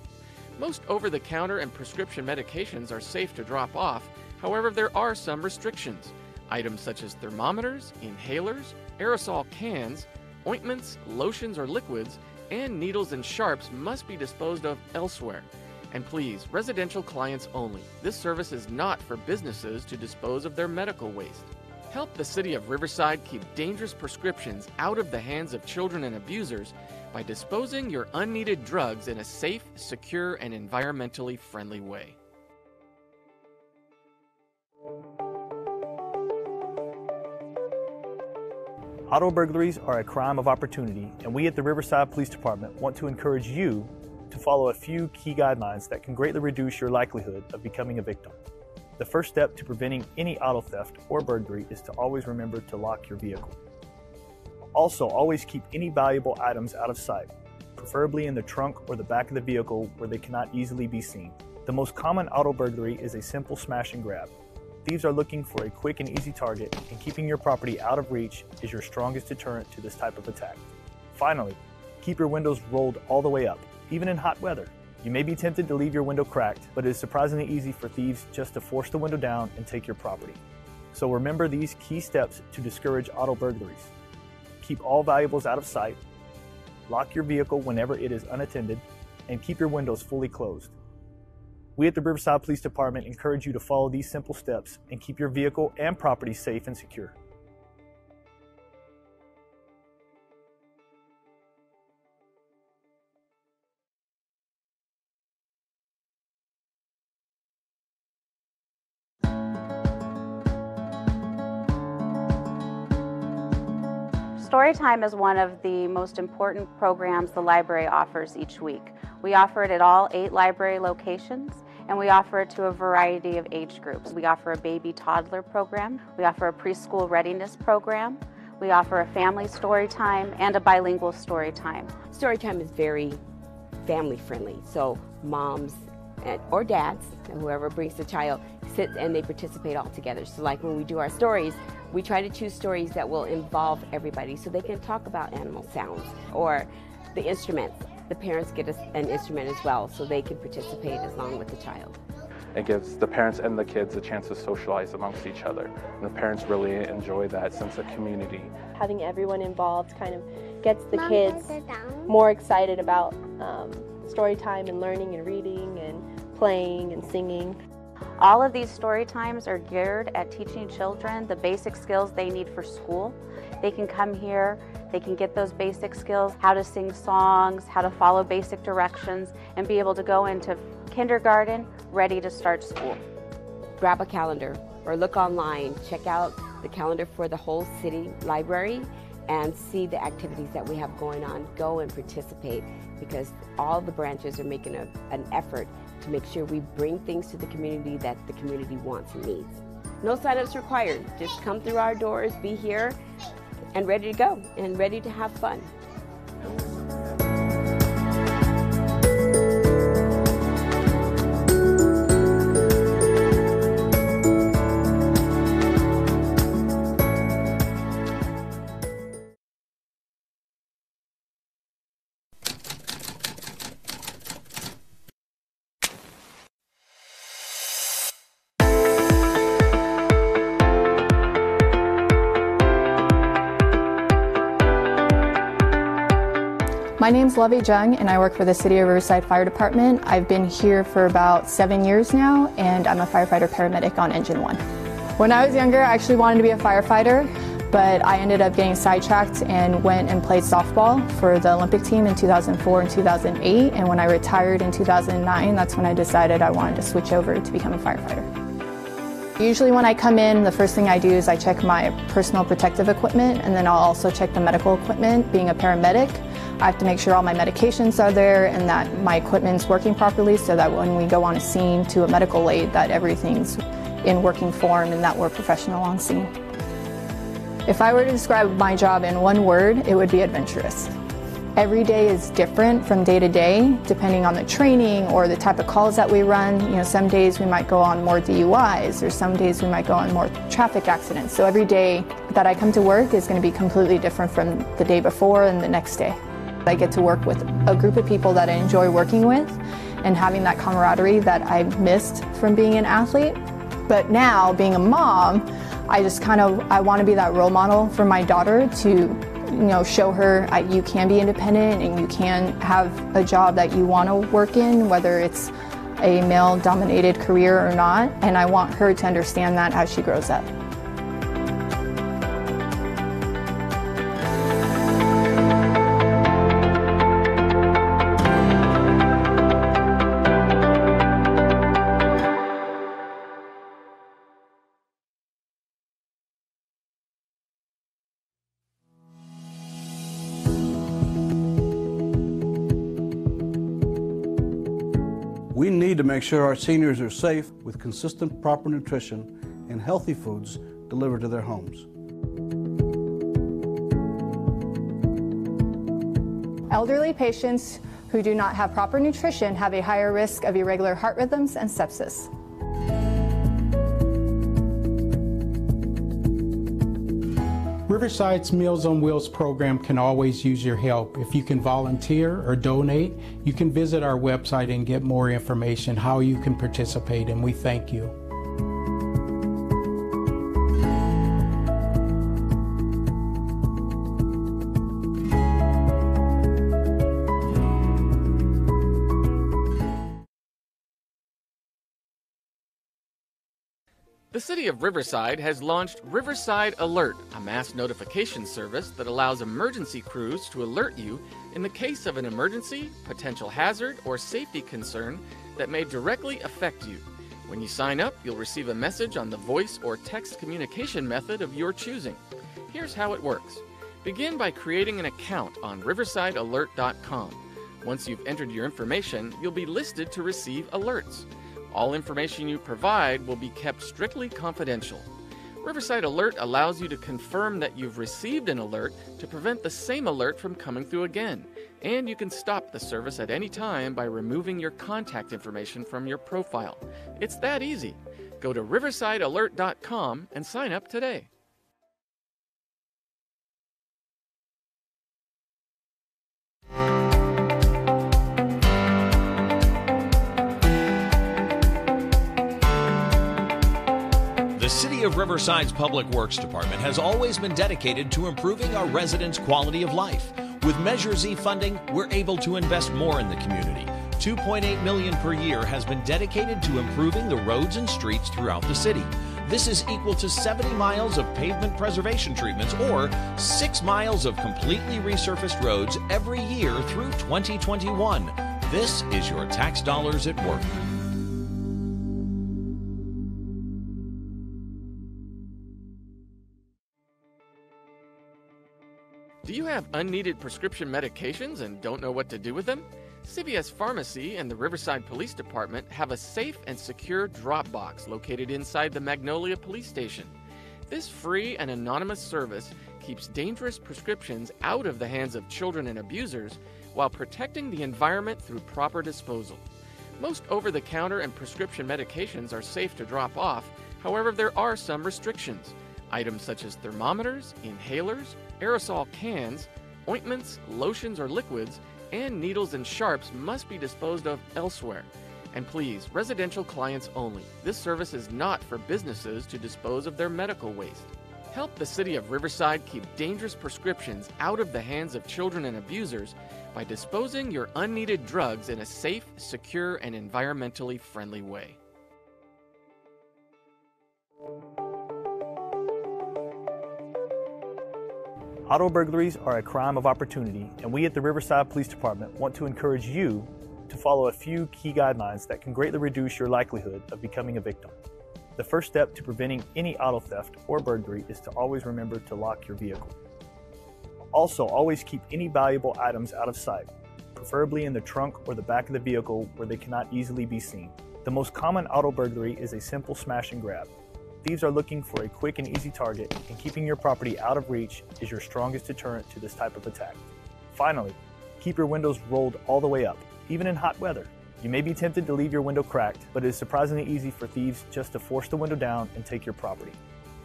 Most over-the-counter and prescription medications are safe to drop off. However, there are some restrictions. Items such as thermometers, inhalers, aerosol cans, ointments, lotions or liquids, and needles and sharps must be disposed of elsewhere. And please, residential clients only. This service is not for businesses to dispose of their medical waste. Help the City of Riverside keep dangerous prescriptions out of the hands of children and abusers by disposing your unneeded drugs in a safe, secure, and environmentally friendly way. Auto burglaries are a crime of opportunity, and we at the Riverside Police Department want to encourage you to follow a few key guidelines that can greatly reduce your likelihood of becoming a victim. The first step to preventing any auto theft or burglary is to always remember to lock your vehicle. Also, always keep any valuable items out of sight, preferably in the trunk or the back of the vehicle where they cannot easily be seen. The most common auto burglary is a simple smash and grab. Thieves are looking for a quick and easy target, and keeping your property out of reach is your strongest deterrent to this type of attack. Finally, keep your windows rolled all the way up, even in hot weather. You may be tempted to leave your window cracked, but it is surprisingly easy for thieves just to force the window down and take your property. So remember these key steps to discourage auto burglaries. Keep all valuables out of sight, lock your vehicle whenever it is unattended, and keep your windows fully closed. We at the Riverside Police Department encourage you to follow these simple steps and keep your vehicle and property safe and secure. Storytime is one of the most important programs the library offers each week. We offer it at all 8 library locations, and we offer it to a variety of age groups. We offer a baby toddler program, we offer a preschool readiness program, we offer a family story time and a bilingual story time. Storytime is very family friendly, so moms or dads, whoever brings the child, sit and they participate all together. So like when we do our stories, we try to choose stories that will involve everybody so they can talk about animal sounds or the instruments. The parents get an instrument as well so they can participate along with the child. It gives the parents and the kids a chance to socialize amongst each other. And the parents really enjoy that sense of community. Having everyone involved kind of gets the kids more excited about story time and learning and reading and playing and singing. All of these story times are geared at teaching children the basic skills they need for school. They can come here, they can get those basic skills, how to sing songs, how to follow basic directions, and be able to go into kindergarten ready to start school. Grab a calendar or look online, check out the calendar for the whole city library and see the activities that we have going on. Go and participate because all the branches are making an effort to make sure we bring things to the community that the community wants and needs. No sign-ups required. Just come through our doors, be here, and ready to go, and ready to have fun. My name's Lovey Jung and I work for the City of Riverside Fire Department. I've been here for about 7 years now and I'm a firefighter paramedic on Engine 1. When I was younger, I actually wanted to be a firefighter, but I ended up getting sidetracked and went and played softball for the Olympic team in 2004 and 2008. And when I retired in 2009, that's when I decided I wanted to switch over to become a firefighter. Usually when I come in, the first thing I do is I check my personal protective equipment, and then I'll also check the medical equipment. Being a paramedic, I have to make sure all my medications are there and that my equipment's working properly so that when we go on a scene to a medical aid that everything's in working form and that we're professional on scene. If I were to describe my job in one word, it would be adventurous. Every day is different from day to day, depending on the training or the type of calls that we run. You know, some days we might go on more DUIs, or some days we might go on more traffic accidents. So every day that I come to work is going to be completely different from the day before and the next day. I get to work with a group of people that I enjoy working with and having that camaraderie that I missed from being an athlete. But now, being a mom, I want to be that role model for my daughter to, show her you can be independent and you can have a job that you want to work in, whether it's a male-dominated career or not. And I want her to understand that as she grows up. We need to make sure our seniors are safe with consistent, proper nutrition and healthy foods delivered to their homes. Elderly patients who do not have proper nutrition have a higher risk of irregular heart rhythms and sepsis. Riverside's Meals on Wheels program can always use your help. If you can volunteer or donate, you can visit our website and get more information how you can participate, and we thank you. The City of Riverside has launched Riverside Alert, a mass notification service that allows emergency crews to alert you in the case of an emergency, potential hazard, or safety concern that may directly affect you. When you sign up, you'll receive a message on the voice or text communication method of your choosing. Here's how it works. Begin by creating an account on riversidealert.com. Once you've entered your information, you'll be listed to receive alerts. All information you provide will be kept strictly confidential. Riverside Alert allows you to confirm that you've received an alert to prevent the same alert from coming through again. And you can stop the service at any time by removing your contact information from your profile. It's that easy. Go to riversidealert.com and sign up today. The City of Riverside's Public Works Department has always been dedicated to improving our residents' quality of life. With Measure Z funding, we're able to invest more in the community. $2.8 million per year has been dedicated to improving the roads and streets throughout the city. This is equal to 70 miles of pavement preservation treatments or 6 miles of completely resurfaced roads every year through 2021. This is your tax dollars at work. Do you have unneeded prescription medications and don't know what to do with them? CVS Pharmacy and the Riverside Police Department have a safe and secure drop box located inside the Magnolia Police Station. This free and anonymous service keeps dangerous prescriptions out of the hands of children and abusers while protecting the environment through proper disposal. Most over-the-counter and prescription medications are safe to drop off, however there are some restrictions. Items such as thermometers, inhalers, aerosol cans, ointments, lotions or liquids, and needles and sharps must be disposed of elsewhere. And please, residential clients only. This service is not for businesses to dispose of their medical waste. Help the City of Riverside keep dangerous prescriptions out of the hands of children and abusers by disposing your unneeded drugs in a safe, secure, and environmentally friendly way. Auto burglaries are a crime of opportunity, and we at the Riverside Police Department want to encourage you to follow a few key guidelines that can greatly reduce your likelihood of becoming a victim. The first step to preventing any auto theft or burglary is to always remember to lock your vehicle. Also, always keep any valuable items out of sight, preferably in the trunk or the back of the vehicle where they cannot easily be seen. The most common auto burglary is a simple smash and grab. Thieves are looking for a quick and easy target, and keeping your property out of reach is your strongest deterrent to this type of attack. Finally, Keep your windows rolled all the way up, even in hot weather. You may be tempted to leave your window cracked, but it is surprisingly easy for thieves just to force the window down and take your property.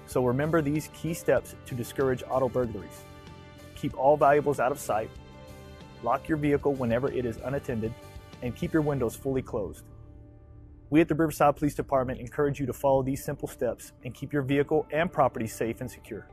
So remember these key steps to discourage auto burglaries. Keep all valuables out of sight, lock your vehicle whenever it is unattended, and keep your windows fully closed. We at the Riverside Police Department encourage you to follow these simple steps and keep your vehicle and property safe and secure.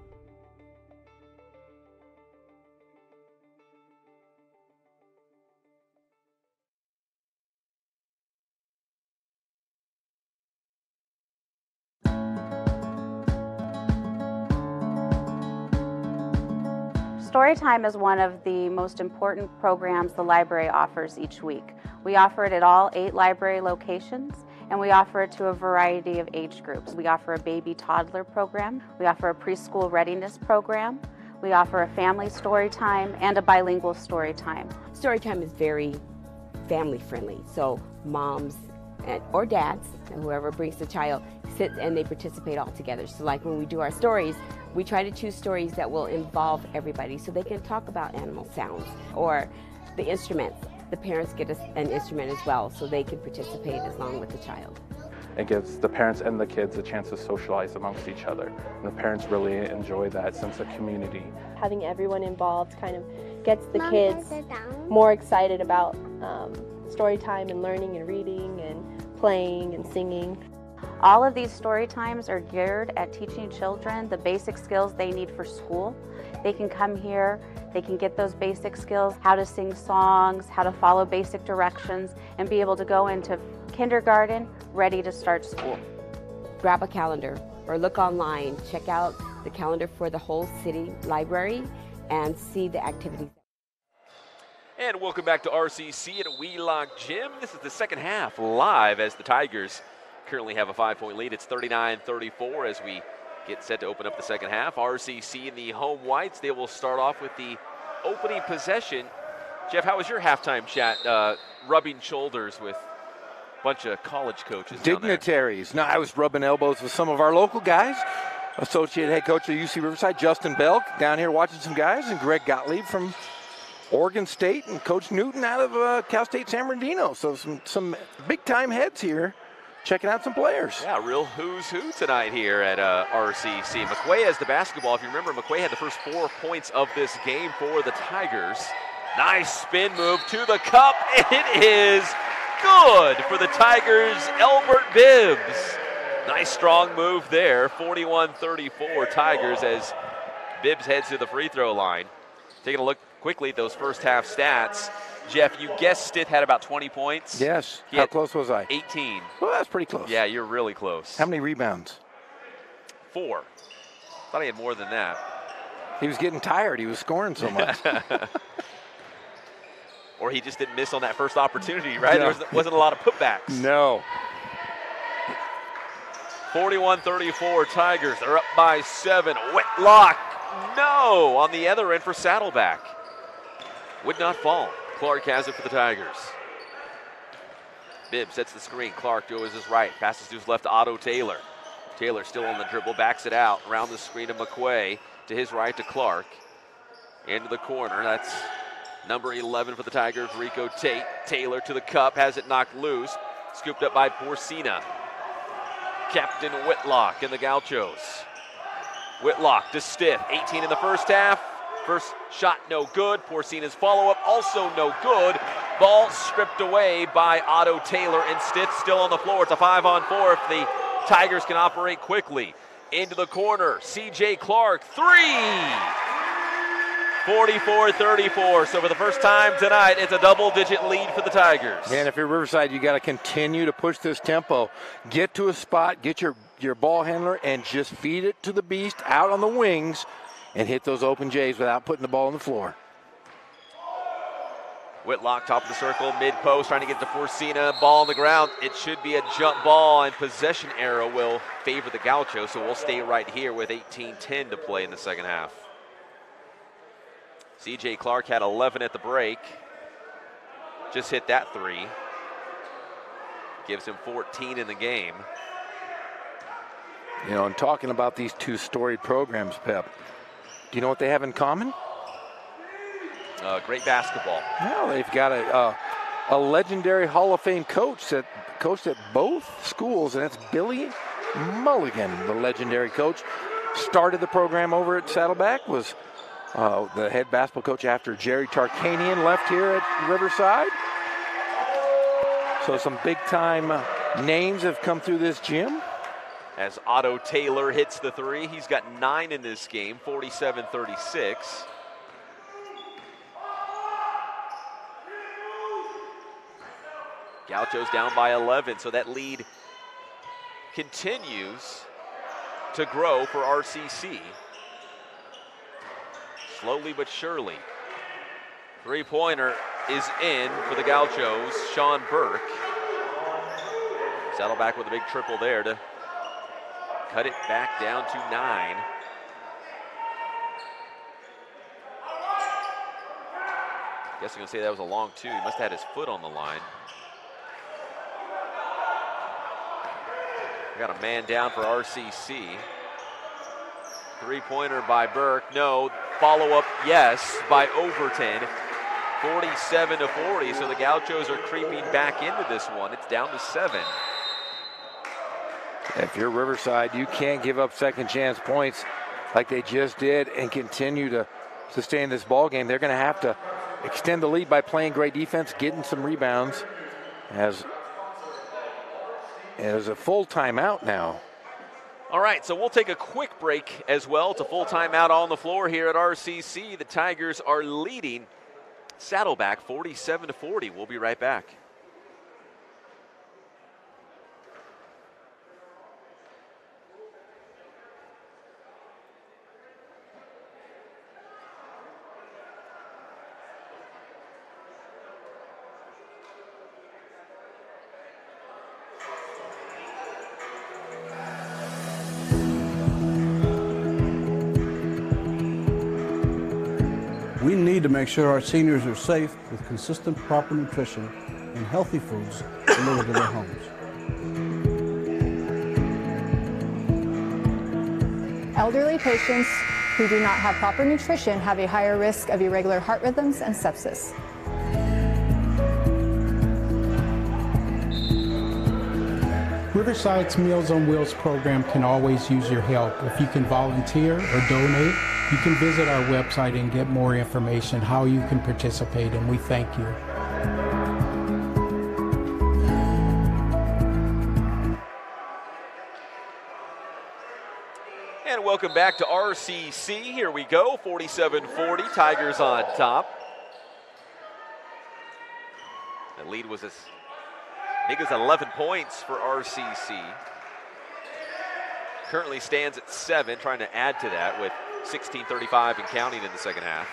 Storytime is one of the most important programs the library offers each week. We offer it at all 8 library locations, and we offer it to a variety of age groups. We offer a baby toddler program, we offer a preschool readiness program, we offer a family story time, and a bilingual story time. Storytime is very family friendly, so moms or dads, and whoever brings the child, sit and they participate all together. So like when we do our stories, we try to choose stories that will involve everybody so they can talk about animal sounds or the instruments. The parents get an instrument as well so they can participate along with the child. It gives the parents and the kids a chance to socialize amongst each other. And the parents really enjoy that sense of community. Having everyone involved kind of gets the kids more excited about story time and learning and reading and playing and singing. All of these story times are geared at teaching children the basic skills they need for school. They can come here, they can get those basic skills, how to sing songs, how to follow basic directions, and be able to go into kindergarten ready to start school. Grab a calendar or look online, check out the calendar for the whole city library and see the activities. And welcome back to RCC at Wheelock Gym. This is the second half live as the Tigers currently have a 5-point lead. It's 39-34 as we get set to open up the second half. RCC in the home whites, they will start off with the opening possession. Jeff, how was your halftime chat rubbing shoulders with a bunch of college coaches? Dignitaries. No, I was rubbing elbows with some of our local guys. Associate head coach of UC Riverside, Justin Belk, down here watching some guys, and Greg Gottlieb from Oregon State, and Coach Newton out of Cal State San Bernardino. So some big-time heads here checking out some players. Yeah, real who's who tonight here at RCC. McQuay has the basketball. If you remember, McQuay had the first 4 points of this game for the Tigers. Nice spin move to the cup. It is good for the Tigers, Elbert Bibbs. Nice strong move there, 41-34 Tigers as Bibbs heads to the free throw line. Taking a look quickly at those first half stats. Jeff, you guessed Stith had about 20 points. Yes. How close was I? 18. Well, that's pretty close. Yeah, you're really close. How many rebounds? 4. Thought he had more than that. He was getting tired. He was scoring so much. Or he just didn't miss on that first opportunity, right? No. There wasn't a lot of putbacks. No. 41-34 Tigers. They're up by 7. Whitlock, no, on the other end for Saddleback. Would not fall. Clark has it for the Tigers. Bibbs sets the screen. Clark goes his right. Passes to his left to Otto Taylor. Taylor still on the dribble. Backs it out. Around the screen to McQuay. To his right to Clark. Into the corner. That's number 11 for the Tigers, Rico Tate. Taylor to the cup. Has it knocked loose. Scooped up by Porcina. Captain Whitlock in the Gauchos. Whitlock to Stith. 18 in the first half. First shot no good. Porcina's follow-up also no good. Ball stripped away by Otto Taylor, and Stith still on the floor. It's a 5-on-4 if the Tigers can operate quickly. Into the corner, C.J. Clark, 3! 44-34. So for the first time tonight, it's a double-digit lead for the Tigers. And if you're Riverside, you got to continue to push this tempo. Get to a spot, get your ball handler, and just feed it to the beast out on the wings and hit those open J's without putting the ball on the floor. Whitlock, top of the circle, mid-post, trying to get to Porcina. Ball on the ground. It should be a jump ball, and possession arrow will favor the Gauchos, so we'll stay right here with 18-10 to play in the second half. C.J. Clark had 11 at the break. Just hit that 3. Gives him 14 in the game. You know, and talking about these two storied programs, Pep, do you know what they have in common? Great basketball. Well, they've got a legendary Hall of Fame coach that coached at both schools, and that's Billy Mulligan, the legendary coach. Started the program over at Saddleback, was the head basketball coach after Jerry Tarkanian left here at Riverside. So some big-time names have come through this gym. As Otto Taylor hits the three, he's got 9 in this game, 47-36. Gauchos down by 11, so that lead continues to grow for RCC. Slowly but surely. Three-pointer is in for the Gauchos, Sean Burke. Saddleback with a big triple there to cut it back down to 9. Guess I'm gonna say that was a long two. He must have had his foot on the line. We got a man down for RCC. Three-pointer by Burke, no. Follow-up, yes, by Overton. 47-40, so the Gauchos are creeping back into this one. It's down to 7. If you're Riverside, you can't give up second chance points like they just did and continue to sustain this ball game. They're going to have to extend the lead by playing great defense, getting some rebounds. As a full timeout now. All right, so we'll take a quick break as well. It's a full timeout on the floor here at RCC. The Tigers are leading Saddleback 47-40. We'll be right back. We need to make sure our seniors are safe with consistent, proper nutrition and healthy foods delivered to their homes. Elderly patients who do not have proper nutrition have a higher risk of irregular heart rhythms and sepsis. Riverside's Meals on Wheels program can always use your help. If you can volunteer or donate, you can visit our website and get more information how you can participate, and we thank you. And welcome back to RCC. Here we go, 47-40, Tigers on top. The lead was as big as 11 points for RCC. Currently stands at 7, trying to add to that with 16:35 and counting in the second half.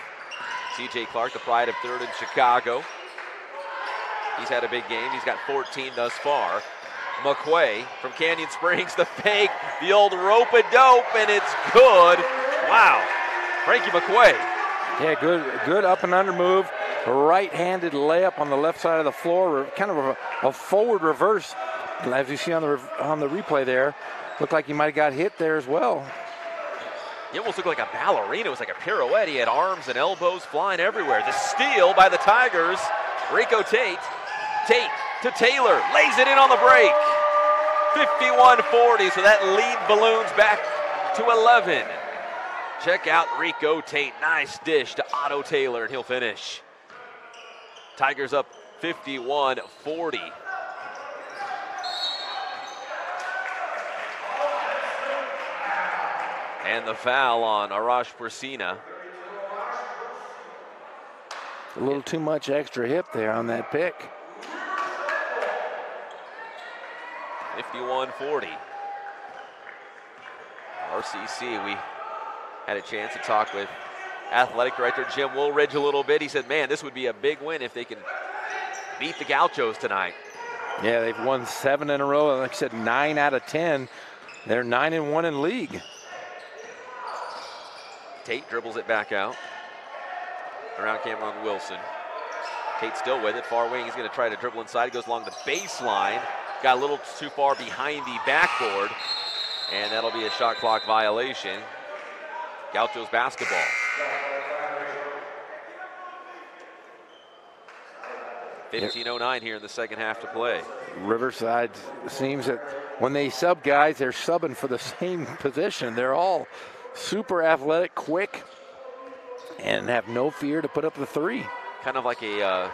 C.J. Clark, the pride of third in Chicago. He's had a big game. He's got 14 thus far. McQuay from Canyon Springs, the fake, the old rope-a-dope, and it's good. Wow, Frankie McQuay. Yeah, good up and under move. A right-handed layup on the left side of the floor, kind of a forward reverse. As you see on the replay there, looked like he might have got hit there as well. He almost looked like a ballerina. It was like a pirouette. He had arms and elbows flying everywhere. The steal by the Tigers. Rico Tate. Tate to Taylor. Lays it in on the break. 51-40, so that lead balloons back to 11. Check out Rico Tate. Nice dish to Otto Taylor, and he'll finish. Tigers up 51-40. And the foul on Arash Persina. A little too much extra hip there on that pick. 51-40. RCC, we had a chance to talk with athletic director Jim Woolridge a little bit. He said, man, this would be a big win if they can beat the Gauchos tonight. Yeah, they've won 7 in a row. And like I said, 9 out of 10. They're 9-1 in league. Tate dribbles it back out. Around Cameron Wilson. Tate still with it, far wing. He's going to try to dribble inside. He goes along the baseline. Got a little too far behind the backboard. And that'll be a shot clock violation. Gauchos basketball. 15:09 here in the second half to play. Riverside seems that when they sub guys, they're subbing for the same position. They're all super athletic, quick, and have no fear to put up the three. Kind of like a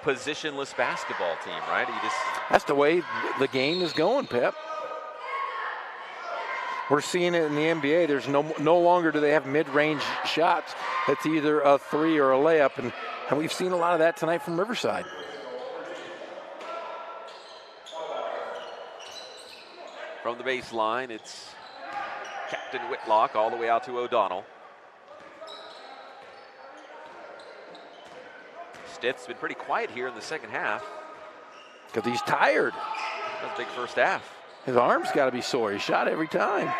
positionless basketball team, right? That's the way the game is going, Pep. We're seeing it in the NBA. There's no longer do they have mid-range shots. It's either a three or a layup, and we've seen a lot of that tonight from Riverside. From the baseline, it's Captain Whitlock all the way out to O'Donnell. Stith's been pretty quiet here in the second half. Because he's tired. That was a big first half. His arm's got to be sore. He shot every time.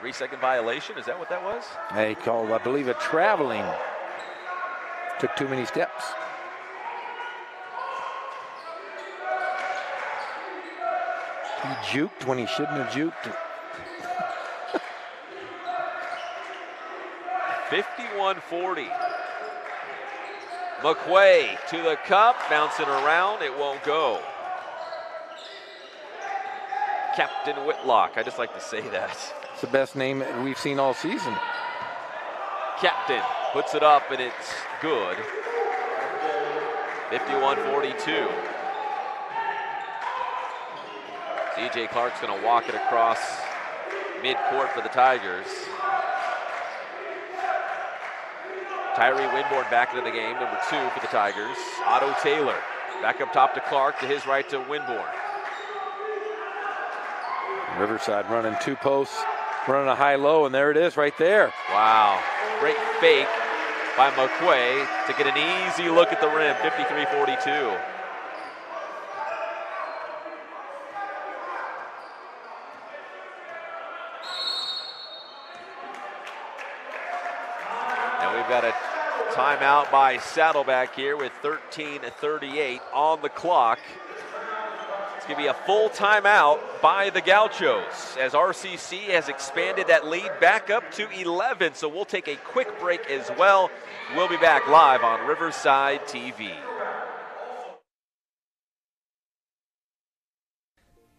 Three-second violation, is that what that was? They called, I believe, a traveling. Took too many steps. He juked when he shouldn't have juked. 51-40. McQuay to the cup, bouncing around, it won't go. Captain Whitlock, I just like to say that. It's the best name we've seen all season. Captain puts it up and it's good. 51-42. DJ Clark's gonna walk it across midcourt for the Tigers. Tyree Winborn back into the game, number 2 for the Tigers. Otto Taylor back up top to Clark, to his right to Winborn. Riverside running 2 posts, running a high-low, and there it is right there. Wow, great fake by McQuay to get an easy look at the rim, 53-42. Now we've got a timeout by Saddleback here with 13:38 on the clock. It's going to be a full timeout by the Gauchos as RCC has expanded that lead back up to 11. So we'll take a quick break as well. We'll be back live on Riverside TV.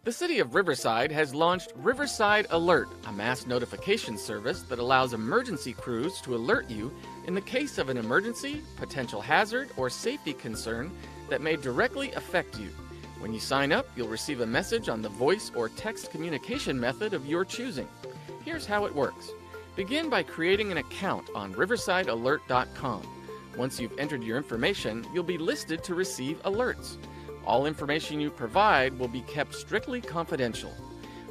The City of Riverside has launched Riverside Alert, a mass notification service that allows emergency crews to alert you in the case of an emergency, potential hazard, or safety concern that may directly affect you. When you sign up, you'll receive a message on the voice or text communication method of your choosing. Here's how it works. Begin by creating an account on riversidealert.com. Once you've entered your information, you'll be listed to receive alerts. All information you provide will be kept strictly confidential.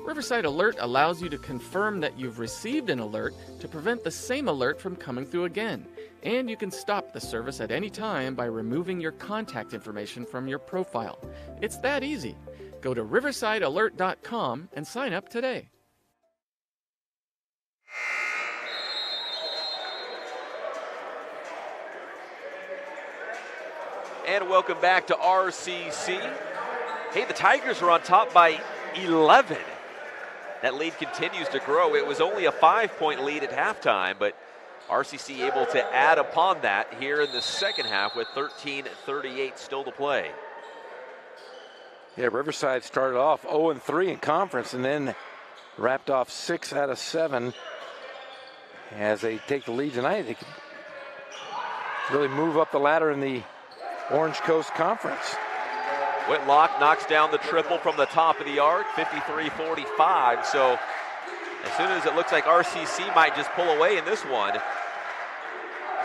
Riverside Alert allows you to confirm that you've received an alert to prevent the same alert from coming through again. And you can stop the service at any time by removing your contact information from your profile. It's that easy. Go to riversidealert.com and sign up today. And welcome back to RCC. Hey, the Tigers are on top by 11. That lead continues to grow. It was only a 5-point lead at halftime, but RCC able to add upon that here in the second half with 13:38 still to play. Yeah, Riverside started off 0-3 in conference and then wrapped off 6 out of 7. As they take the lead tonight, they can really move up the ladder in the Orange Coast Conference. Whitlock knocks down the triple from the top of the arc, 53-45. So as soon as it looks like RCC might just pull away in this one,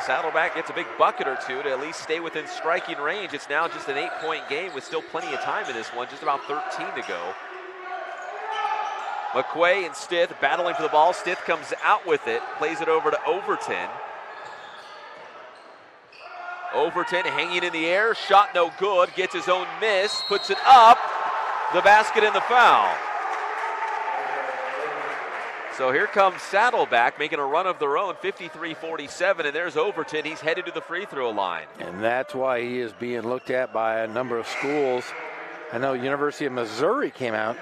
Saddleback gets a big bucket or two to at least stay within striking range. It's now just an 8-point game with still plenty of time in this one, just about 13 to go. McQuay and Stith battling for the ball. Stith comes out with it, plays it over to Overton. Overton hanging in the air, shot no good, gets his own miss, puts it up, the basket and the foul. So here comes Saddleback making a run of their own, 53-47, and there's Overton. He's headed to the free throw line. And that's why he is being looked at by a number of schools. I know University of Missouri came out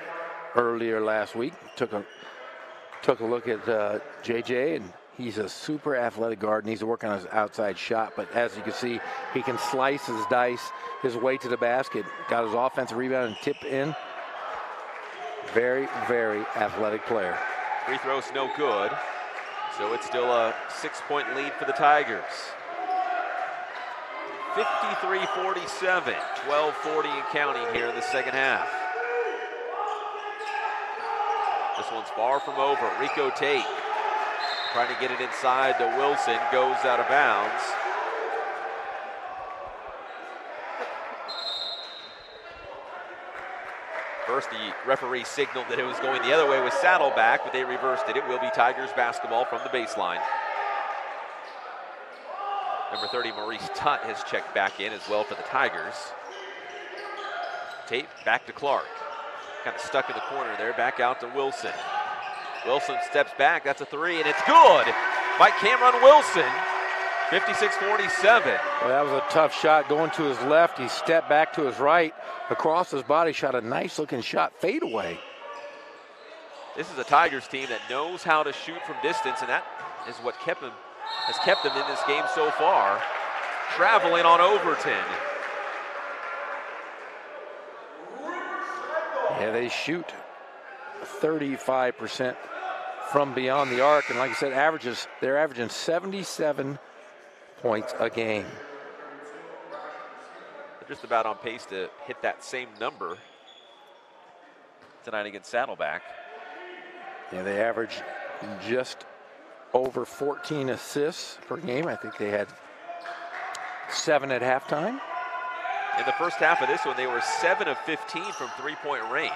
earlier last week, took a look at JJ and He's a super athletic guard, needs to work on his outside shot, but as you can see, he can slice his dice his way to the basket. Got his offensive rebound and tip in. Very, very athletic player. Free throw's no good, so it's still a 6-point lead for the Tigers. 53-47, 12:40 and counting here in the second half. This one's far from over. Rico Tate trying to get it inside to Wilson, goes out of bounds. First, the referee signaled that it was going the other way with Saddleback, but they reversed it. It will be Tigers basketball from the baseline. Number 30, Maurice Tutt, has checked back in as well for the Tigers. Tate back to Clark. Kind of stuck in the corner there, back out to Wilson. Wilson steps back, that's a three, and it's good by Cameron Wilson. 56-47. Well, that was a tough shot going to his left. He stepped back to his right, across his body, shot a nice-looking shot, fade away. This is a Tigers team that knows how to shoot from distance, and that is what has kept them in this game so far. Traveling on Overton. Yeah, they shoot 35% from beyond the arc, and like I said, they're averaging 77 points a game. They're just about on pace to hit that same number tonight against Saddleback. Yeah, they average just over 14 assists per game. I think they had 7 at halftime. In the first half of this one, they were 7 of 15 from three-point range.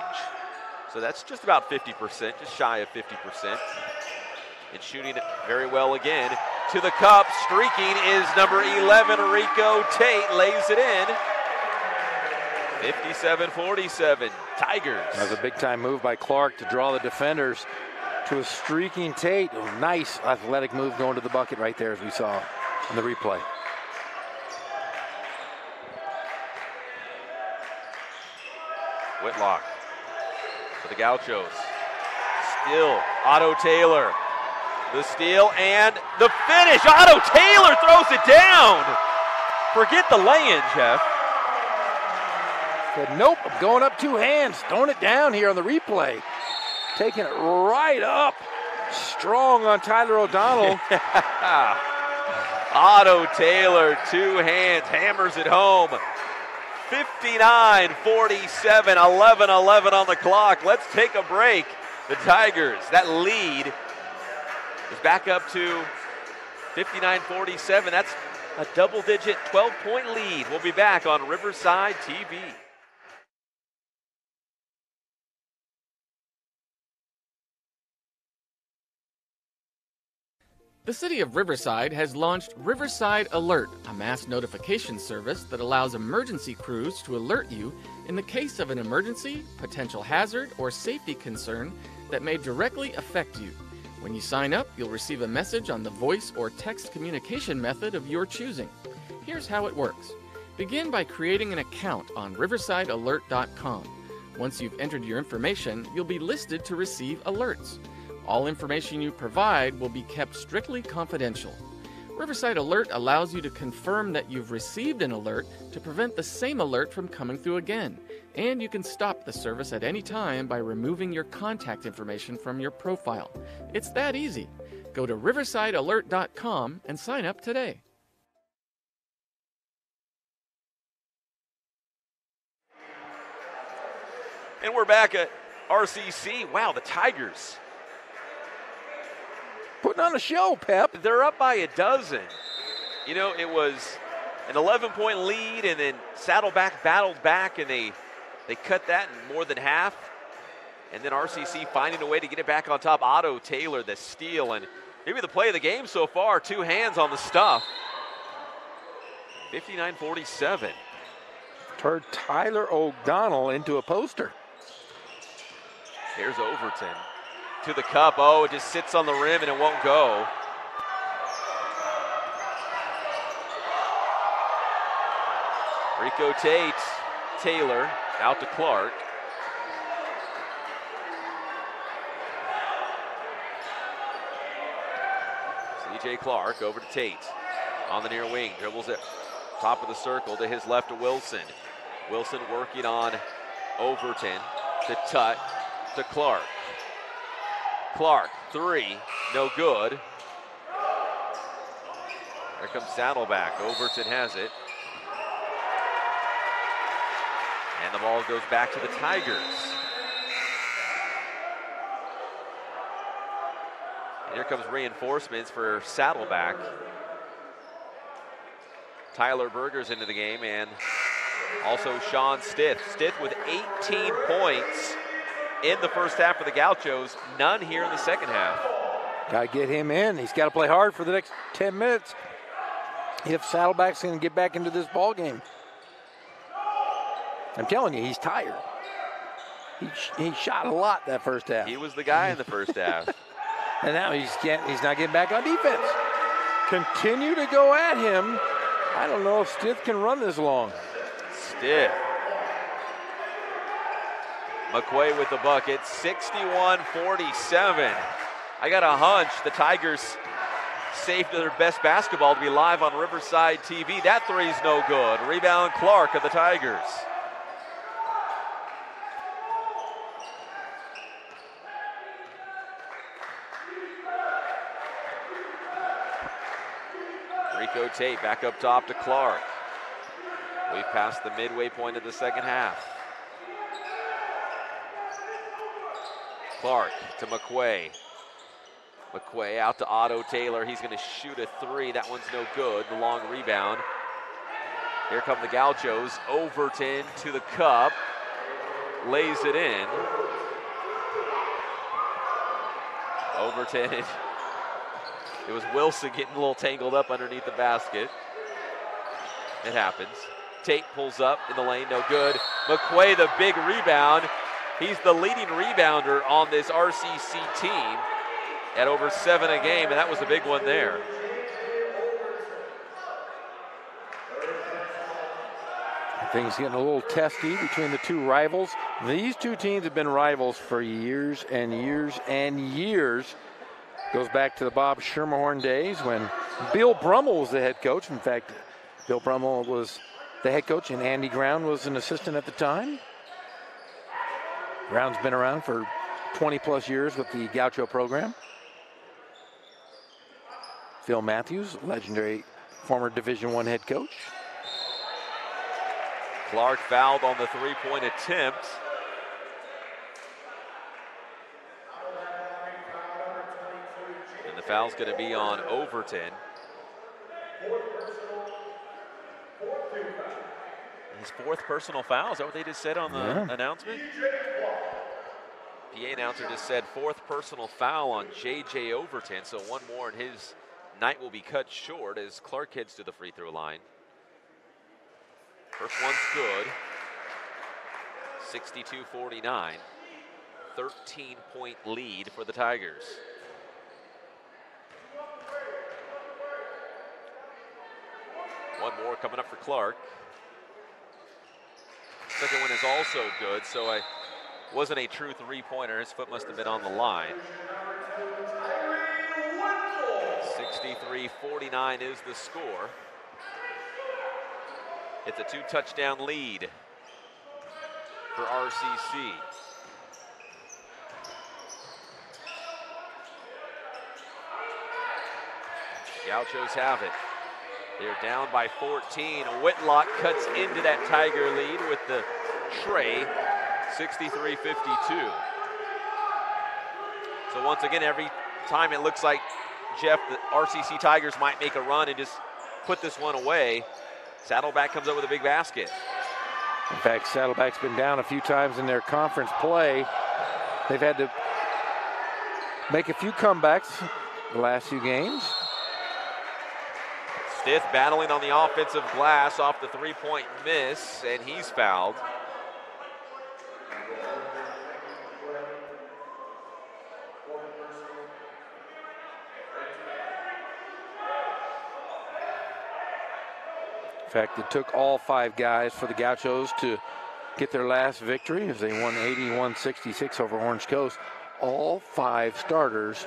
So that's just about 50%, just shy of 50%. And shooting it very well again. To the cup, streaking is number 11, Rico Tate, lays it in. 57-47, Tigers. That was a big-time move by Clark to draw the defenders to a streaking Tate. Oh, nice athletic move going to the bucket right there, as we saw in the replay. Whitlock for the Gauchos. Still, Otto Taylor. The steal and the finish. Otto Taylor throws it down. Forget the lay-in, Jeff. Said, nope, I'm going up 2 hands. Throwing it down here on the replay. Taking it right up. Strong on Tyler O'Donnell. Otto Taylor, 2 hands, hammers it home. 59-47, 11-11 on the clock. Let's take a break. The Tigers, that lead is back up to 59-47. That's a double-digit 12-point lead. We'll be back on Riverside TV. The City of Riverside has launched Riverside Alert, a mass notification service that allows emergency crews to alert you in the case of an emergency, potential hazard, or safety concern that may directly affect you. When you sign up, you'll receive a message on the voice or text communication method of your choosing. Here's how it works. Begin by creating an account on riversidealert.com. Once you've entered your information, you'll be listed to receive alerts. All information you provide will be kept strictly confidential. Riverside Alert allows you to confirm that you've received an alert to prevent the same alert from coming through again. And you can stop the service at any time by removing your contact information from your profile. It's that easy. Go to riversidealert.com and sign up today. And we're back at RCC. Wow, the Tigers putting on a show, Pep. They're up by a dozen. You know, it was an 11-point lead, and then Saddleback battled back, and they cut that in more than half. And then RCC finding a way to get it back on top. Otto Taylor, the steal, and maybe the play of the game so far. 2 hands on the stuff. 59-47. Turned Tyler O'Donnell into a poster. Here's Overton. To the cup. Oh, it just sits on the rim and it won't go. Rico Tate, Taylor, out to Clark. TJ Clark over to Tate on the near wing. Dribbles it top of the circle to his left to Wilson. Wilson working on Overton to Tutt to Clark. Clark, three, no good. Here comes Saddleback. Overton has it. And the ball goes back to the Tigers. And here comes reinforcements for Saddleback. Tyler Berger's into the game, and also Sean Stith. Stith with 18 points in the first half for the Gauchos. None here in the second half. Got to get him in. He's got to play hard for the next 10 minutes if Saddleback's going to get back into this ball game. I'm telling you, he's tired. He shot a lot that first half. He was the guy in the first half. And now he's not getting back on defense. Continue to go at him. I don't know if Stith can run this long. Stith. McQuay with the bucket, 61-47. I got a hunch the Tigers saved their best basketball to be live on Riverside TV. That three's no good. Rebound Clark of the Tigers. Rico Tate back up top to Clark. We've passed the midway point of the second half. Clark to McQuay. McQuay out to Otto Taylor. He's going to shoot a three. That one's no good. The long rebound. Here come the Gauchos. Overton to the cup. Lays it in. Overton. It was Wilson getting a little tangled up underneath the basket. It happens. Tate pulls up in the lane. No good. McQuay, the big rebound. He's the leading rebounder on this RCC team at over 7 a game, and that was a big one there. Things getting a little testy between the two rivals. These two teams have been rivals for years and years and years. Goes back to the Bob Schermerhorn days when Bill Brummel was the head coach. In fact, Bill Brummel was the head coach and Andy Ground was an assistant at the time. Ground's been around for 20 plus years with the Gaucho program. Phil Matthews, legendary former Division I head coach. Clark fouled on the three-point attempt. And the foul's going to be on Overton. His fourth personal foul, is that what they just said on the announcement? PA announcer just said fourth personal foul on J.J. Overton, so one more and his night will be cut short as Clark heads to the free throw line. First one's good. 62-49. 13-point lead for the Tigers. One more coming up for Clark. Second one is also good, so it wasn't a true three-pointer. His foot must have been on the line. 63-49 is the score. It's a two-touchdown lead for RCC. Gauchos have it. They're down by 14. Whitlock cuts into that Tiger lead with the tray, 63-52. So once again, every time it looks like, Jeff, the RCC Tigers might make a run and just put this one away, Saddleback comes up with a big basket. In fact, Saddleback's been down a few times in their conference play. They've had to make a few comebacks the last few games. Stith battling on the offensive glass off the three-point miss, and he's fouled. In fact, it took all 5 guys for the Gauchos to get their last victory as they won 81-66 over Orange Coast. All 5 starters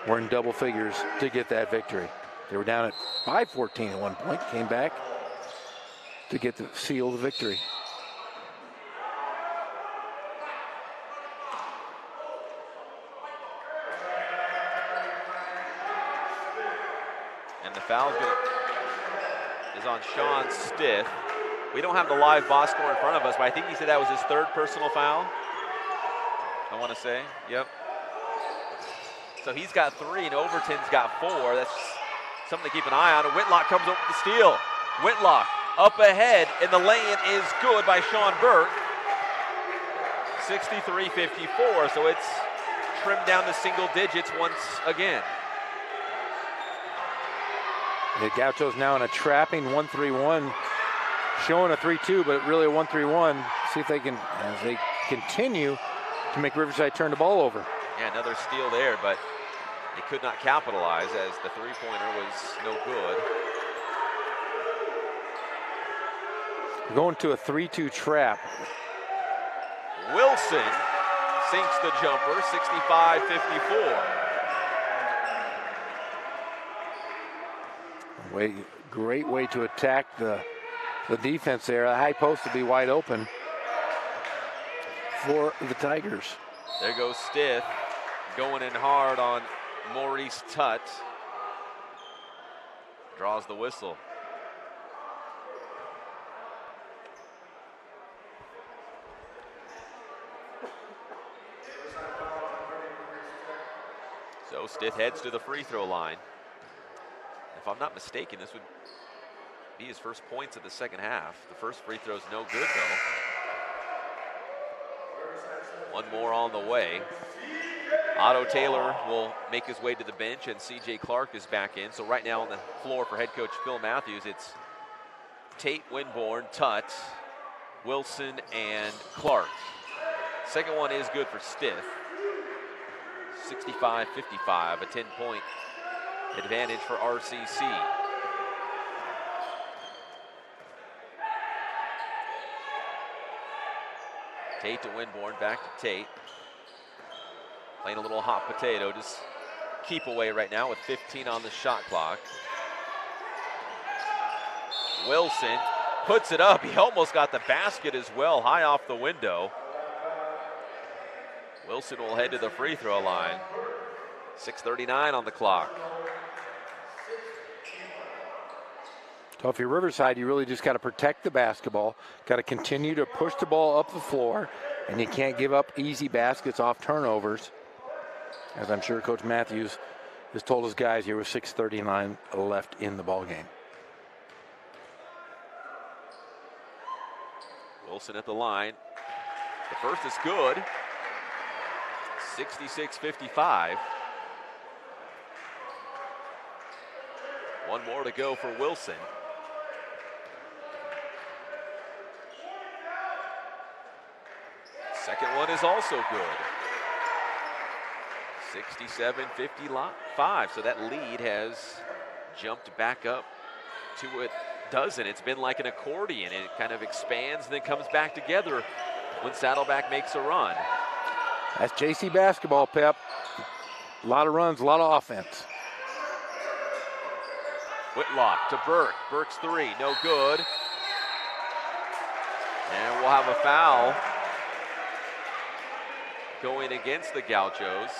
were in double figures to get that victory. They were down at 5-14 at one point, came back to get the seal the victory. And the foul is on Sean Stith. We don't have the live box score in front of us, but I think he said that was his third personal foul. I want to say, yep. So he's got 3 and Overton's got 4. That's something to keep an eye on. Whitlock comes over with the steal. Whitlock up ahead, and the lay-in is good by Sean Burke. 63-54, so it's trimmed down to single digits once again. The Gauchos now in a trapping 1-3-1, showing a 3-2, but really a 1-3-1. See if they can, as they continue to make Riverside turn the ball over. Yeah, another steal there, but they could not capitalize as the three-pointer was no good. Going to a 3-2 trap. Wilson sinks the jumper, 65-54. Great way to attack the defense there. The high post will be wide open for the Tigers. There goes Stith, going in hard on Maurice Tutt. Draws the whistle. So Stith heads to the free throw line. If I'm not mistaken, this would be his first points of the second half. The first free throw's no good, though. One more on the way. Otto Taylor will make his way to the bench, and C.J. Clark is back in. So right now on the floor for head coach Phil Matthews, it's Tate, Winborn, Tutt, Wilson, and Clark. Second one is good for Stith. 65-55, a 10-point advantage for RCC. Tate to Winborn, back to Tate. Playing a little hot potato, just keep away right now with 15 on the shot clock. Wilson puts it up. He almost got the basket as well, high off the window. Wilson will head to the free throw line. 6:39 on the clock. So if you're Riverside, you really just got to protect the basketball, got to continue to push the ball up the floor, and you can't give up easy baskets off turnovers, as I'm sure Coach Matthews has told his guys here with 6:39 left in the ball game. Wilson at the line. The first is good. 66-55. One more to go for Wilson. Second one is also good. 67-55. So that lead has jumped back up to a dozen. It's been like an accordion. It kind of expands and then comes back together when Saddleback makes a run. That's JC basketball, Pep. A lot of runs, a lot of offense. Whitlock to Burke. Burke's three, no good. And we'll have a foul going against the Gauchos.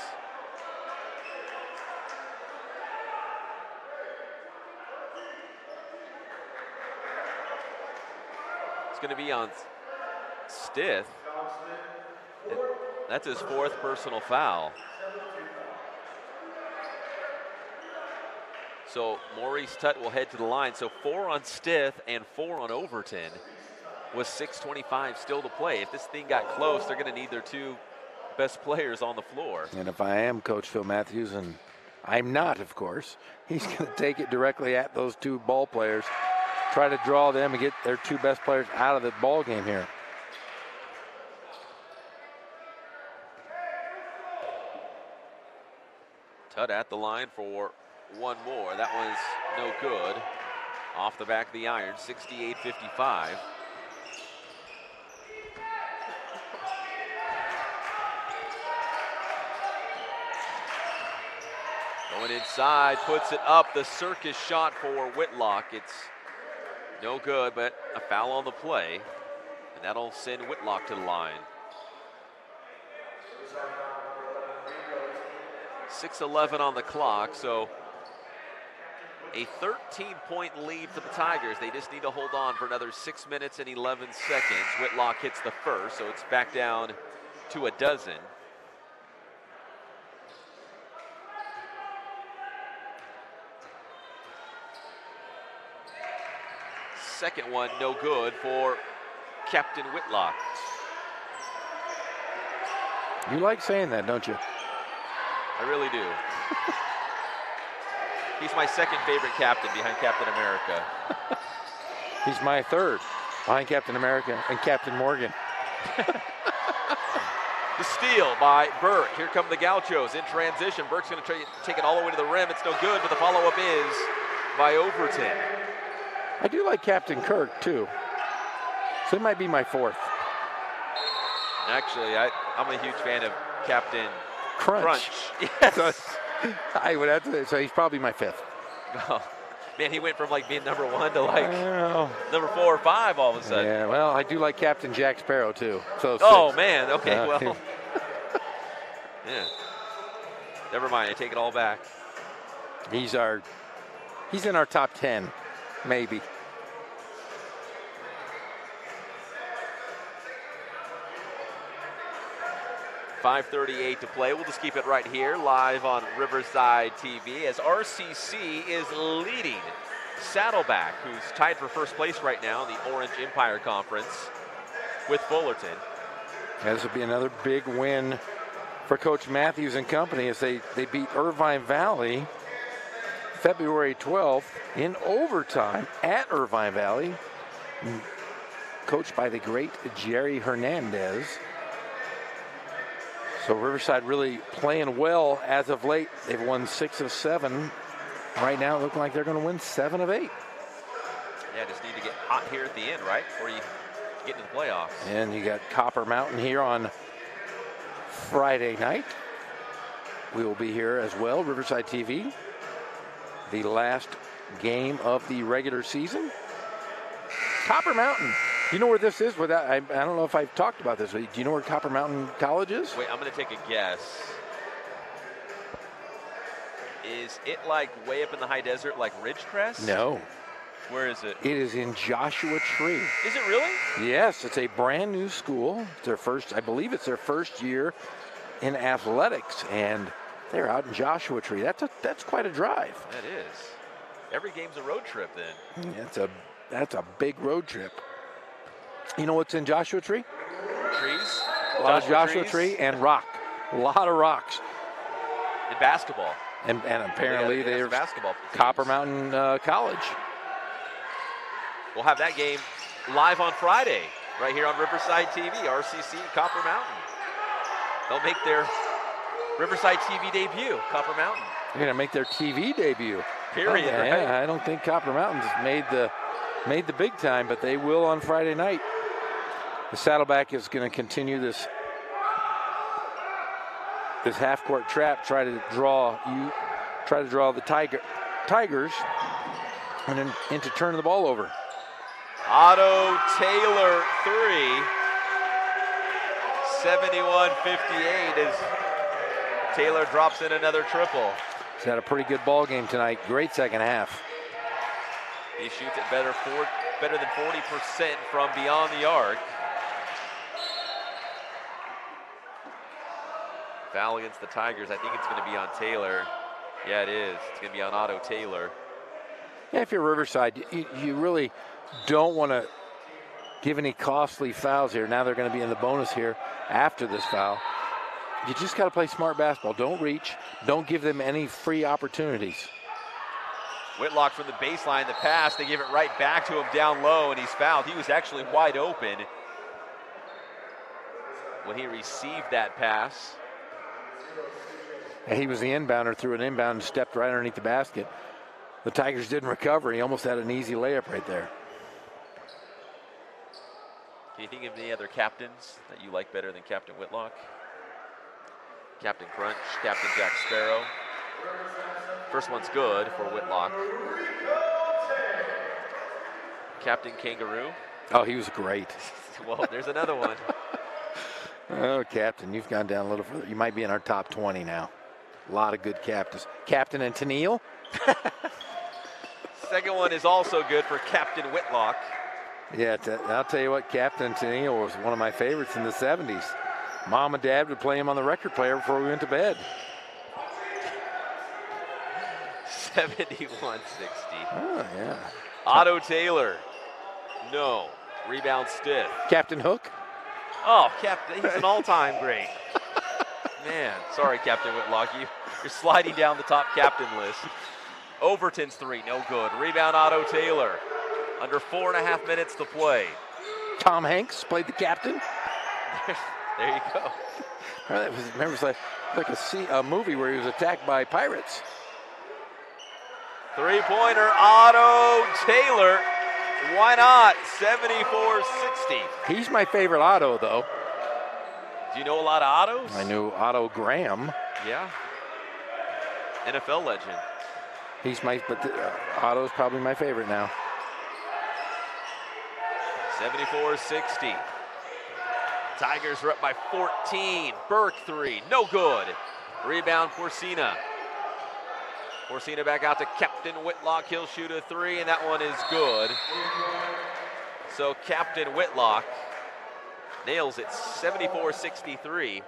It's going to be on Stith. That's his fourth personal foul. So Maurice Tutt will head to the line. So 4 on Stith and 4 on Overton with 6:25 still to play. If this thing got close, they're going to need their two best players on the floor. And if I am Coach Phil Matthews, and I'm not, of course, he's going to take it directly at those two ball players, try to draw them and get their two best players out of the ball game here. Tutt at the line for one more. That one's no good. Off the back of the iron, 68-55. Going inside, puts it up. The circus shot for Whitlock. It's no good, but a foul on the play. And that'll send Whitlock to the line. 6:11 on the clock, so a 13-point lead for the Tigers. They just need to hold on for another 6 minutes and 11 seconds. Whitlock hits the first, so it's back down to a dozen. Second one, no good for Captain Whitlock. You like saying that, don't you? I really do. He's my second favorite captain behind Captain America. He's my third behind Captain America and Captain Morgan. The steal by Burke. Here come the Gauchos in transition. Burke's going to try to take it all the way to the rim. It's no good, but the follow-up is by Overton. I do like Captain Kirk, too. So it might be my fourth. Actually, I'm a huge fan of Captain Crunch. Yes. So I would have to say, so he's probably my fifth. Oh, man, he went from like being number 1 to like number 4 or 5 all of a sudden. Yeah, well, I do like Captain Jack Sparrow, too. So oh, 6. man, okay, well. Yeah. Never mind, I take it all back. He's in our top 10, maybe. .538 to play. We'll just keep it right here live on Riverside TV as RCC is leading Saddleback, who's tied for first place right now in the Orange Empire Conference with Fullerton. This will be another big win for Coach Matthews and company as they beat Irvine Valley February 12th in overtime at Irvine Valley, coached by the great Jerry Hernandez. So Riverside really playing well as of late. They've won 6 of 7. Right now, looking like they're going to win 7 of 8. Yeah, just need to get hot here at the end, right, before you get into the playoffs. And you got Copper Mountain here on Friday night. We will be here as well, Riverside TV. The last game of the regular season. Copper Mountain. You know where this is? I don't know if I've talked about this. Do you know where Copper Mountain College is? Wait, I'm going to take a guess. Is it like way up in the high desert, like Ridgecrest? No. Where is it? It is in Joshua Tree. Is it really? Yes, it's a brand new school. It's their first, I believe it's their first year in athletics, and they're out in Joshua Tree. That's quite a drive. That is. Every game's a road trip then. That's a big road trip. You know what's in Joshua Tree? Trees. A lot of Joshua Tree and rock. A lot of rocks. And basketball. And apparently they're basketball. Copper Mountain College. We'll have that game live on Friday, right here on Riverside TV, RCC Copper Mountain. They'll make their Riverside TV debut, Copper Mountain. They're going to make their TV debut. Period, right? Yeah, I don't think Copper Mountain's made the big time, but they will on Friday night. The Saddleback is going to continue this half-court trap, try to draw the Tigers, and then into turning the ball over. Otto Taylor 3, 71-58 as Taylor drops in another triple. He's had a pretty good ball game tonight. Great second half. He shoots it better than 40% from beyond the arc. Foul against the Tigers. I think it's going to be on Taylor. Yeah, it is. It's going to be on Otto Taylor. Yeah, if you're Riverside, you really don't want to give any costly fouls here. Now they're going to be in the bonus here after this foul. You just got to play smart basketball. Don't reach. Don't give them any free opportunities. Whitlock from the baseline, the pass. They give it right back to him down low, and he's fouled. He was actually wide open when he received that pass. And he was the inbounder, threw an inbound and stepped right underneath the basket. The Tigers didn't recover. He almost had an easy layup right there. Can you think of any other captains that you like better than Captain Whitlock? Captain Crunch, Captain Jack Sparrow. First one's good for Whitlock. Captain Kangaroo. Oh, he was great. Well, there's another one. Oh, Captain, you've gone down a little further. You might be in our top 20 now. A lot of good captains. Captain and Tennille. Second one is also good for Captain Whitlock. Yeah, I'll tell you what, Captain Tennille was one of my favorites in the 70s. Mom and Dad would play him on the record player before we went to bed. 71-60. Oh, yeah. Otto Taylor. No. Rebound stiff. Captain Hook. Oh, Captain, he's an all-time great. Man, sorry, Captain Whitlock. You're sliding down the top captain list. Overton's three, no good. Rebound, Otto Taylor. Under 4.5 minutes to play. Tom Hanks played the captain. There you go. Remember, it was like a movie where he was attacked by pirates. Three-pointer, Otto Taylor. Why not? 74-60. He's my favorite Otto, though. Do you know a lot of Ottos? I knew Otto Graham. Yeah. NFL legend. Otto's probably my favorite now. 74-60. Tigers are up by 14. Burke three, no good. Rebound, Porcina. Porcina back out to Captain Whitlock. He'll shoot a three, and that one is good. So Captain Whitlock nails it, 74-63.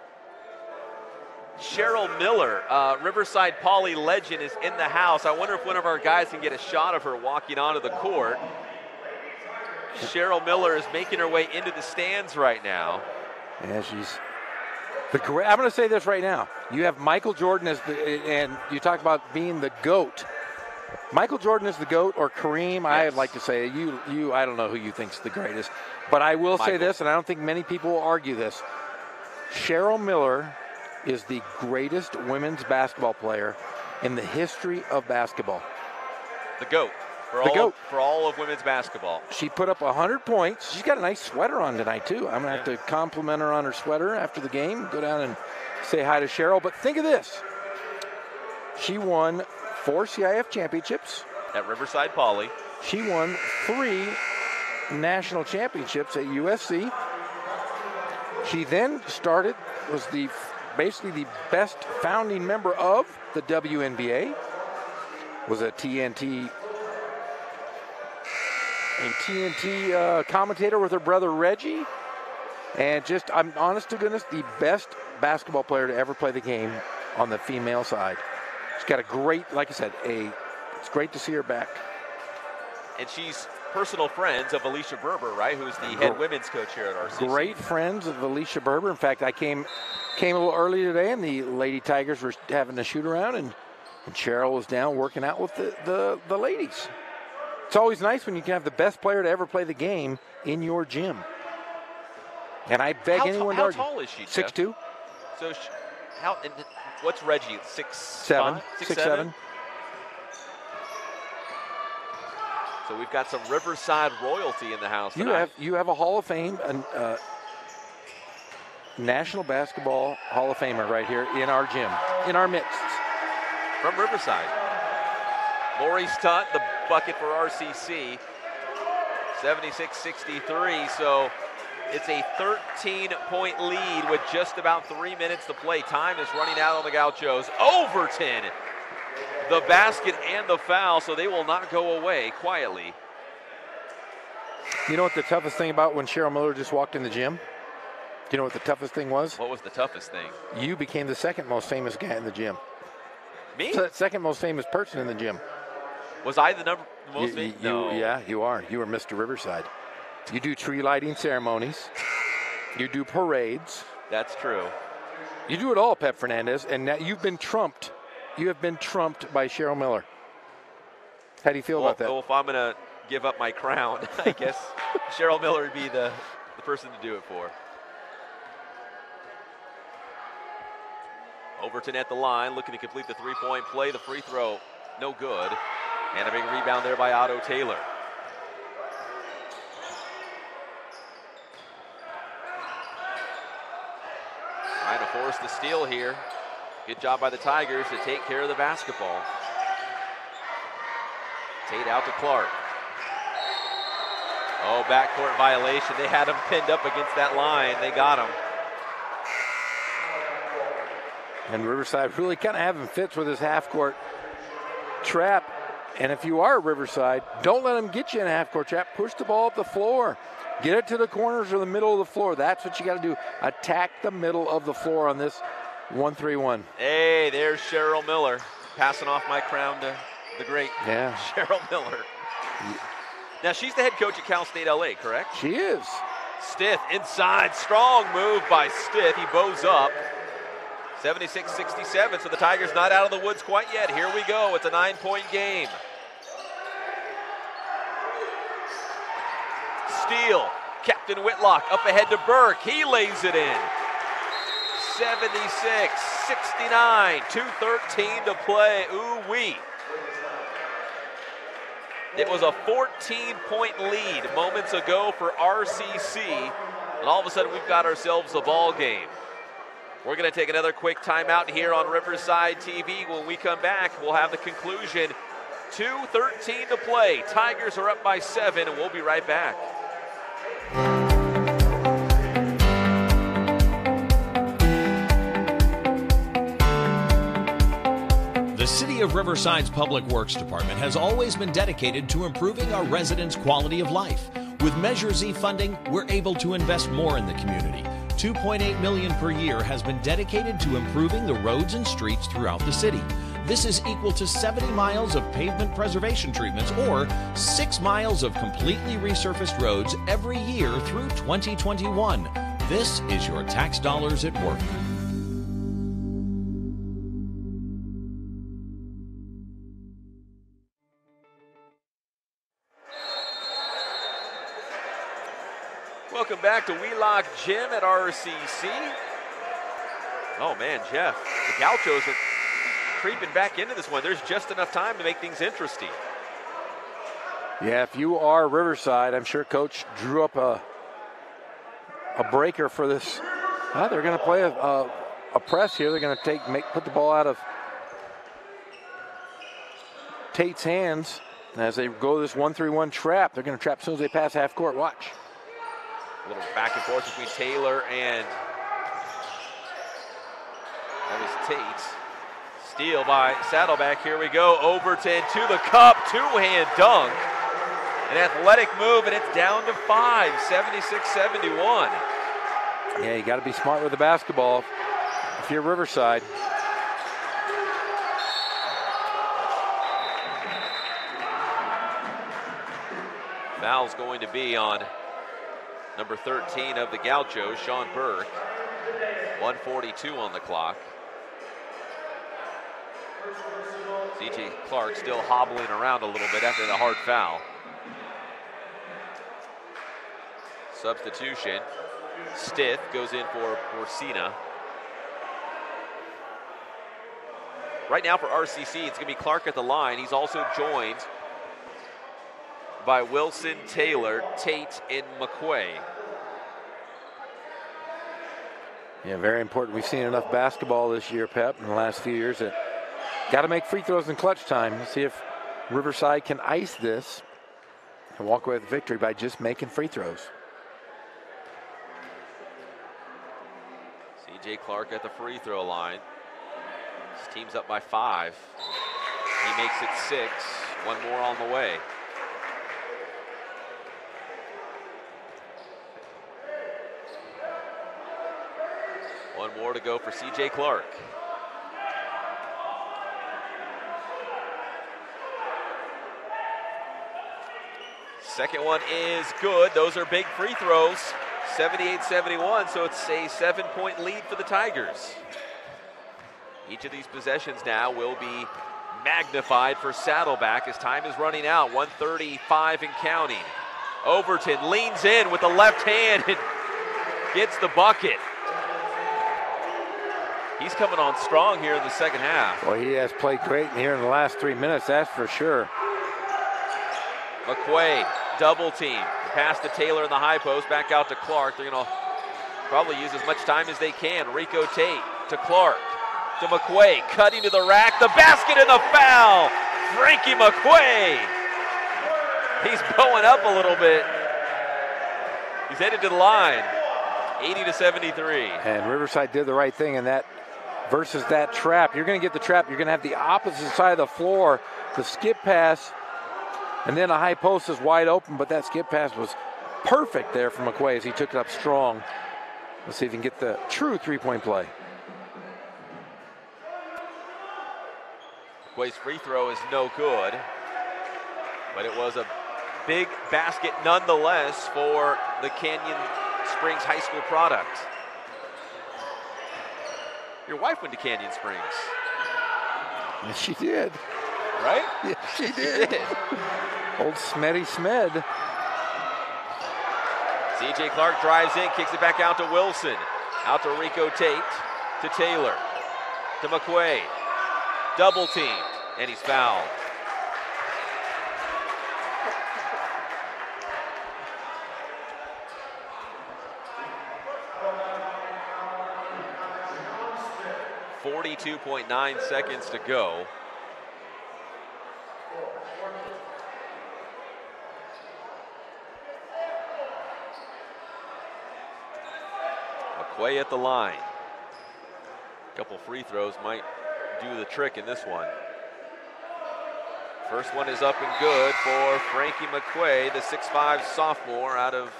Cheryl Miller, Riverside Poly legend, is in the house. I wonder if one of our guys can get a shot of her walking onto the court. Cheryl Miller is making her way into the stands right now. Yeah, she's I'm going to say this right now. You have Michael Jordan and you talk about being the GOAT. Michael Jordan is the GOAT, or Kareem. Yes. I'd like to say I don't know who you think's the greatest, but I will say this, and I don't think many people will argue this. Cheryl Miller is the greatest women's basketball player in the history of basketball. The GOAT. For all of women's basketball. She put up 100 points. She's got a nice sweater on tonight, too. I'm going to have to compliment her on her sweater after the game. Go down and say hi to Cheryl. But think of this. She won 4 CIF championships. At Riverside Poly. She won 3 national championships at USC. She then was basically the best founding member of the WNBA. Was a TNT commentator with her brother Reggie, and I'm honest to goodness, the best basketball player to ever play the game on the female side. She's got a great, like I said, it's great to see her back. And she's personal friends of Alicia Berber, right? Who's the head women's coach here at RCC. Great friends of Alicia Berber. In fact, I came a little early today, and the Lady Tigers were having a shoot around, and Cheryl was down working out with the ladies. It's always nice when you can have the best player to ever play the game in your gym. And I beg anyone to argue. How tall is she, 6'2". So what's Reggie? 6'7". 6'7". So we've got some Riverside royalty in the house tonight. You have a Hall of Fame, National Basketball Hall of Famer right here in our gym, in our midst. From Riverside. Maurice Tunt, the bucket for RCC, 76-63. So it's a 13-point lead with just about 3 minutes to play. Time is running out on the Gauchos. Overton, the basket and the foul, so they will not go away quietly. You know what the toughest thing about when Cheryl Miller just walked in the gym? Do you know what the toughest thing was? What was the toughest thing? You became the second most famous guy in the gym. Me? So second most famous person in the gym. Was I the most famous? No. Yeah, you are. You are Mr. Riverside. You do tree lighting ceremonies. You do parades. That's true. You do it all, Pep Fernandez, and now you've been trumped. You have been trumped by Cheryl Miller. How do you feel about that? Well, if I'm going to give up my crown, I guess Cheryl Miller would be the person to do it for. Overton at the line, looking to complete the three-point play. The free throw, no good. And a big rebound there by Otto Taylor. Trying to force the steal here. Good job by the Tigers to take care of the basketball. Tate out to Clark. Oh, backcourt violation. They had him pinned up against that line. They got him. And Riverside really kind of having fits with his half-court trap. And if you are Riverside, don't let him get you in a half-court trap. Push the ball up the floor. Get it to the corners or the middle of the floor. That's what you got to do. Attack the middle of the floor on this 1-3-1. Hey, there's Cheryl Miller. Passing off my crown to the great Cheryl Miller. Now, she's the head coach at Cal State LA, correct? She is. Stith inside. Strong move by Stith. He bows up. 76-67, so the Tigers not out of the woods quite yet. Here we go. It's a 9-point game. Steele, Captain Whitlock up ahead to Burke. He lays it in. 76-69, 2:13 to play. Ooh-wee. It was a 14-point lead moments ago for RCC, and all of a sudden we've got ourselves a ball game. We're going to take another quick timeout here on Riverside TV. When we come back, we'll have the conclusion. 2:13 to play. Tigers are up by 7, and we'll be right back. The City of Riverside's Public Works Department has always been dedicated to improving our residents' quality of life. With Measure Z funding, we're able to invest more in the community. $2.8 million per year has been dedicated to improving the roads and streets throughout the city. This is equal to 70 miles of pavement preservation treatments or 6 miles of completely resurfaced roads every year through 2021. This is your tax dollars at work. Welcome back to Wheelock Gym at RCC. Oh man, Jeff, the Gauchos are creeping back into this one. There's just enough time to make things interesting. Yeah, if you are Riverside, I'm sure Coach drew up a breaker for this. They're going to play a press here. They're going to put the ball out of Tate's hands as they go this 1-3-1 trap. They're going to trap as soon as they pass half court. Watch. A little back and forth between Taylor and that was Tate. Steal by Saddleback. Here we go. Overton to the cup. Two-hand dunk. An athletic move, and it's down to 5. 76-71. Yeah, you got to be smart with the basketball if you're Riverside. Foul's going to be on number 13 of the Gauchos, Sean Burke. 1:42 on the clock. C.J. Clark still hobbling around a little bit after the hard foul. Substitution. Stith goes in for Orsina. Right now for RCC, it's going to be Clark at the line. He's also joined by Wilson, Taylor, Tate, and McQuay. Yeah, very important. We've seen enough basketball this year, Pep, in the last few years that got to make free throws in clutch time. Let's see if Riverside can ice this and walk away with victory by just making free throws. C.J. Clark at the free throw line. His team's up by 5. He makes it 6. One more on the way. One more to go for C.J. Clark. Second one is good. Those are big free throws. 78-71, so it's a 7-point lead for the Tigers. Each of these possessions now will be magnified for Saddleback as time is running out. 1:35 and counting. Overton leans in with the left hand and gets the bucket. He's coming on strong here in the second half. Well, he has played great here in the last 3 minutes, that's for sure. McQuay, double team. Pass to Taylor in the high post, back out to Clark. They're going to probably use as much time as they can. Rico Tate to Clark. to McQuay, cutting to the rack, the basket and the foul. Frankie McQuay. He's blowing up a little bit. He's headed to the line, 80-73. And Riverside did the right thing in that versus that trap. You're going to get the trap. You're going to have the opposite side of the floor. The skip pass, and then a high post is wide open, but that skip pass was perfect there for McQuay as he took it up strong. Let's see if he can get the true three-point play. McQuay's free throw is no good, but it was a big basket nonetheless for the Canyon Springs High School product. Your wife went to Canyon Springs. Yes, she did. Right? Yes, she did. Old Smeddy Smed. C.J. Clark drives in, kicks it back out to Wilson. Out to Rico Tate, to Taylor, to McQuay. Double teamed, and he's fouled. .9 seconds to go. McQuay at the line. A couple free throws might do the trick in this one. First one is up and good for Frankie McQuay, the 6'5" sophomore out of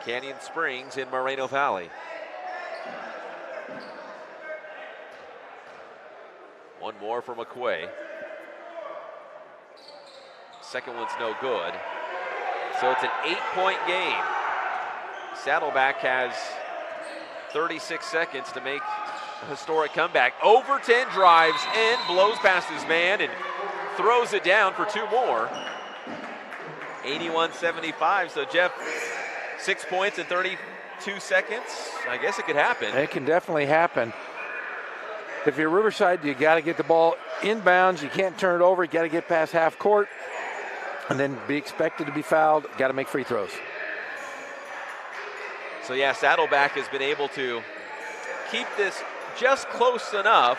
Canyon Springs in Moreno Valley. One more for McQuay. Second one's no good. So it's an 8-point game. Saddleback has 36 seconds to make a historic comeback. Overton drives in, blows past his man, and throws it down for two more. 81-75. So Jeff, 6 points in 32 seconds. I guess it could happen. It can definitely happen. If you're Riverside, you got to get the ball inbounds. You can't turn it over. You got to get past half court and then be expected to be fouled. Got to make free throws. So yeah, Saddleback has been able to keep this just close enough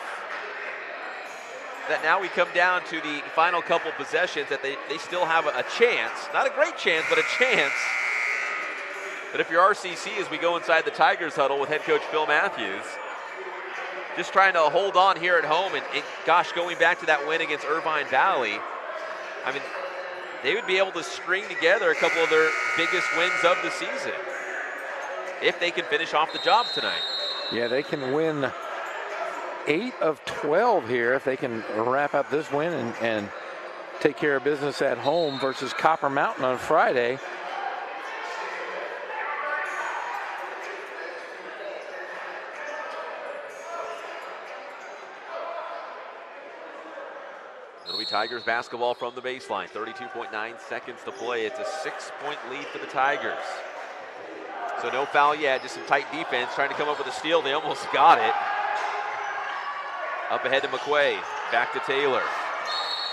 that now we come down to the final couple possessions that they still have a chance. Not a great chance, but a chance. But if you're RCC, as we go inside the Tigers huddle with head coach Phil Matthews, just trying to hold on here at home, and gosh, going back to that win against Irvine Valley, I mean, they would be able to string together a couple of their biggest wins of the season if they can finish off the job tonight. Yeah, they can win 8 of 12 here if they can wrap up this win and take care of business at home versus Copper Mountain on Friday. It'll be Tigers basketball from the baseline. 32.9 seconds to play. It's a 6-point lead for the Tigers. So no foul yet, just some tight defense, trying to come up with a steal. They almost got it. Up ahead to McQuay, back to Taylor.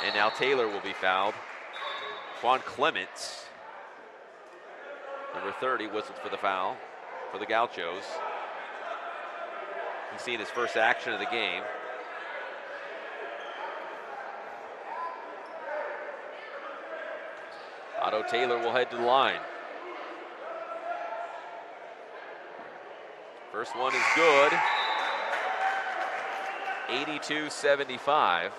And now Taylor will be fouled. Juan Clements, number 30, whistles for the foul for the Gauchos. He's seen his first action of the game. Otto Taylor will head to the line. First one is good. 82-75.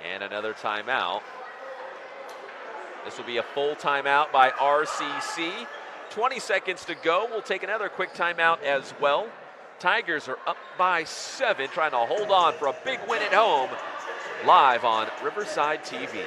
And another timeout. This will be a full timeout by RCC. 20 seconds to go. We'll take another quick timeout as well. Tigers are up by 7, trying to hold on for a big win at home. Live on Riverside TV.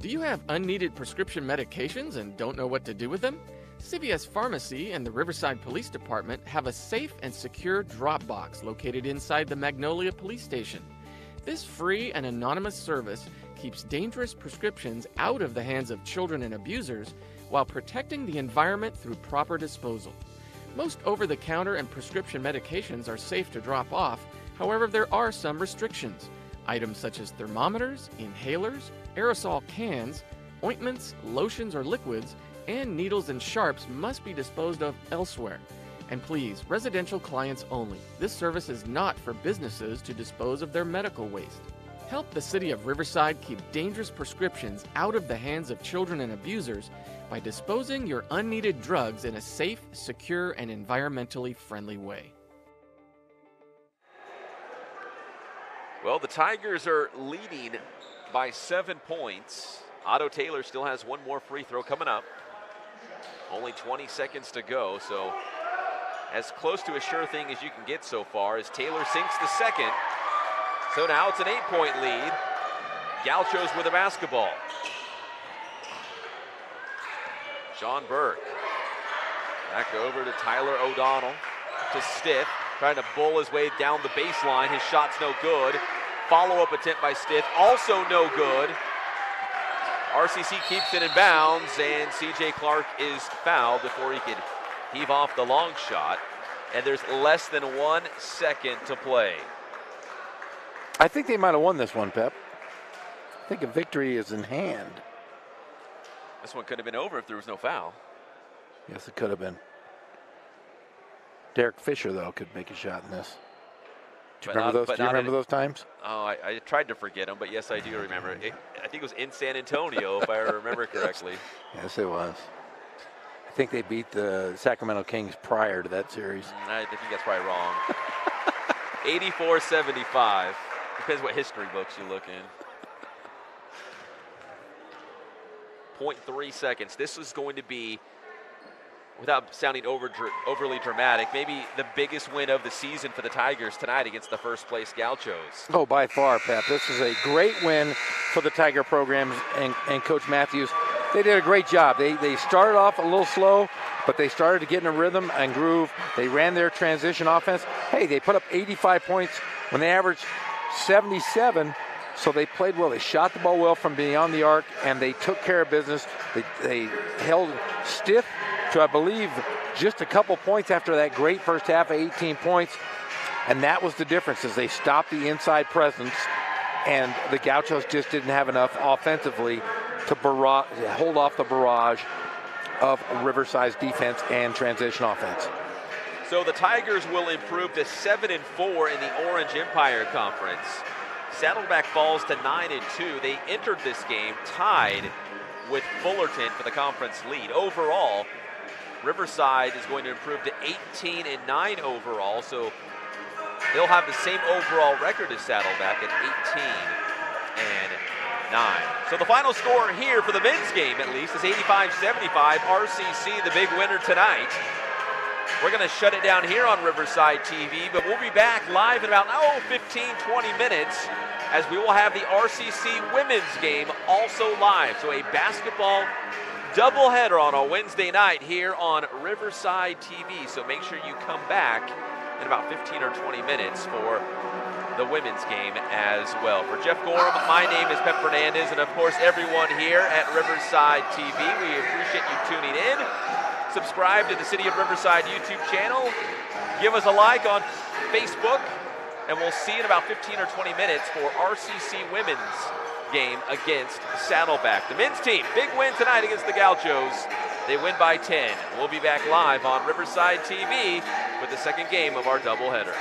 Do you have unneeded prescription medications and don't know what to do with them? CVS Pharmacy and the Riverside Police Department have a safe and secure drop box located inside the Magnolia Police Station. This free and anonymous service keeps dangerous prescriptions out of the hands of children and abusers while protecting the environment through proper disposal. Most over-the-counter and prescription medications are safe to drop off. However, there are some restrictions. Items such as thermometers, inhalers, Aerosol cans, ointments, lotions, or liquids, and needles and sharps must be disposed of elsewhere. And please, residential clients only. This service is not for businesses to dispose of their medical waste. Help the City of Riverside keep dangerous prescriptions out of the hands of children and abusers by disposing your unneeded drugs in a safe, secure, and environmentally friendly way. Well, the Tigers are leading by 7 points. Otto Taylor still has one more free throw coming up. Only 20 seconds to go, so as close to a sure thing as you can get so far as Taylor sinks the second. So now it's an 8-point lead. Gauchos with the basketball. Sean Burke. Back over to Tyler O'Donnell. To Stiff, trying to bull his way down the baseline. His shot's no good. Follow-up attempt by Stiff, also no good. RCC keeps it in bounds, and C.J. Clark is fouled before he could heave off the long shot. And there's less than 1 second to play. I think they might have won this one, Pep. I think a victory is in hand. This one could have been over if there was no foul. Yes, it could have been. Derek Fisher, though, could make a shot in this. Do you remember those times? Oh, I tried to forget them, but yes, I do remember. I think it was in San Antonio, if I remember correctly. Yes, it was. I think they beat the Sacramento Kings prior to that series. I think that's probably wrong. 84-75. Depends what history books you look in. 0.3 seconds. This is going to be, without sounding overly dramatic, maybe the biggest win of the season for the Tigers tonight against the first-place Gauchos. Oh, by far, Pep. This is a great win for the Tiger programs and Coach Matthews. They did a great job. They started off a little slow, but they started to get in a rhythm and groove. They ran their transition offense. Hey, they put up 85 points when they averaged 77, so they played well. They shot the ball well from beyond the arc, and they took care of business. They held Stiff to, I believe, just a couple points after that great first half of 18 points, and that was the difference, is they stopped the inside presence, and the Gauchos just didn't have enough offensively to hold off the barrage of Riverside's defense and transition offense. So the Tigers will improve to 7-4 in the Orange Empire Conference. Saddleback falls to 9-2. They entered this game tied with Fullerton for the conference lead. Overall, Riverside is going to improve to 18-9 overall, so they'll have the same overall record as Saddleback at 18-9. So the final score here for the men's game, at least, is 85-75. RCC, the big winner tonight. We're going to shut it down here on Riverside TV, but we'll be back live in about 15-20 minutes as we will have the RCC women's game also live. So a basketball doubleheader on a Wednesday night here on Riverside TV. So make sure you come back in about 15 or 20 minutes for the women's game as well. For Jeff Gorham, my name is Pep Fernandez, and of course everyone here at Riverside TV, we appreciate you tuning in. Subscribe to the City of Riverside YouTube channel. Give us a like on Facebook, and we'll see you in about 15 or 20 minutes for RCC women's game against Saddleback. The men's team, big win tonight against the Gauchos. They win by 10. We'll be back live on Riverside TV with the second game of our doubleheader.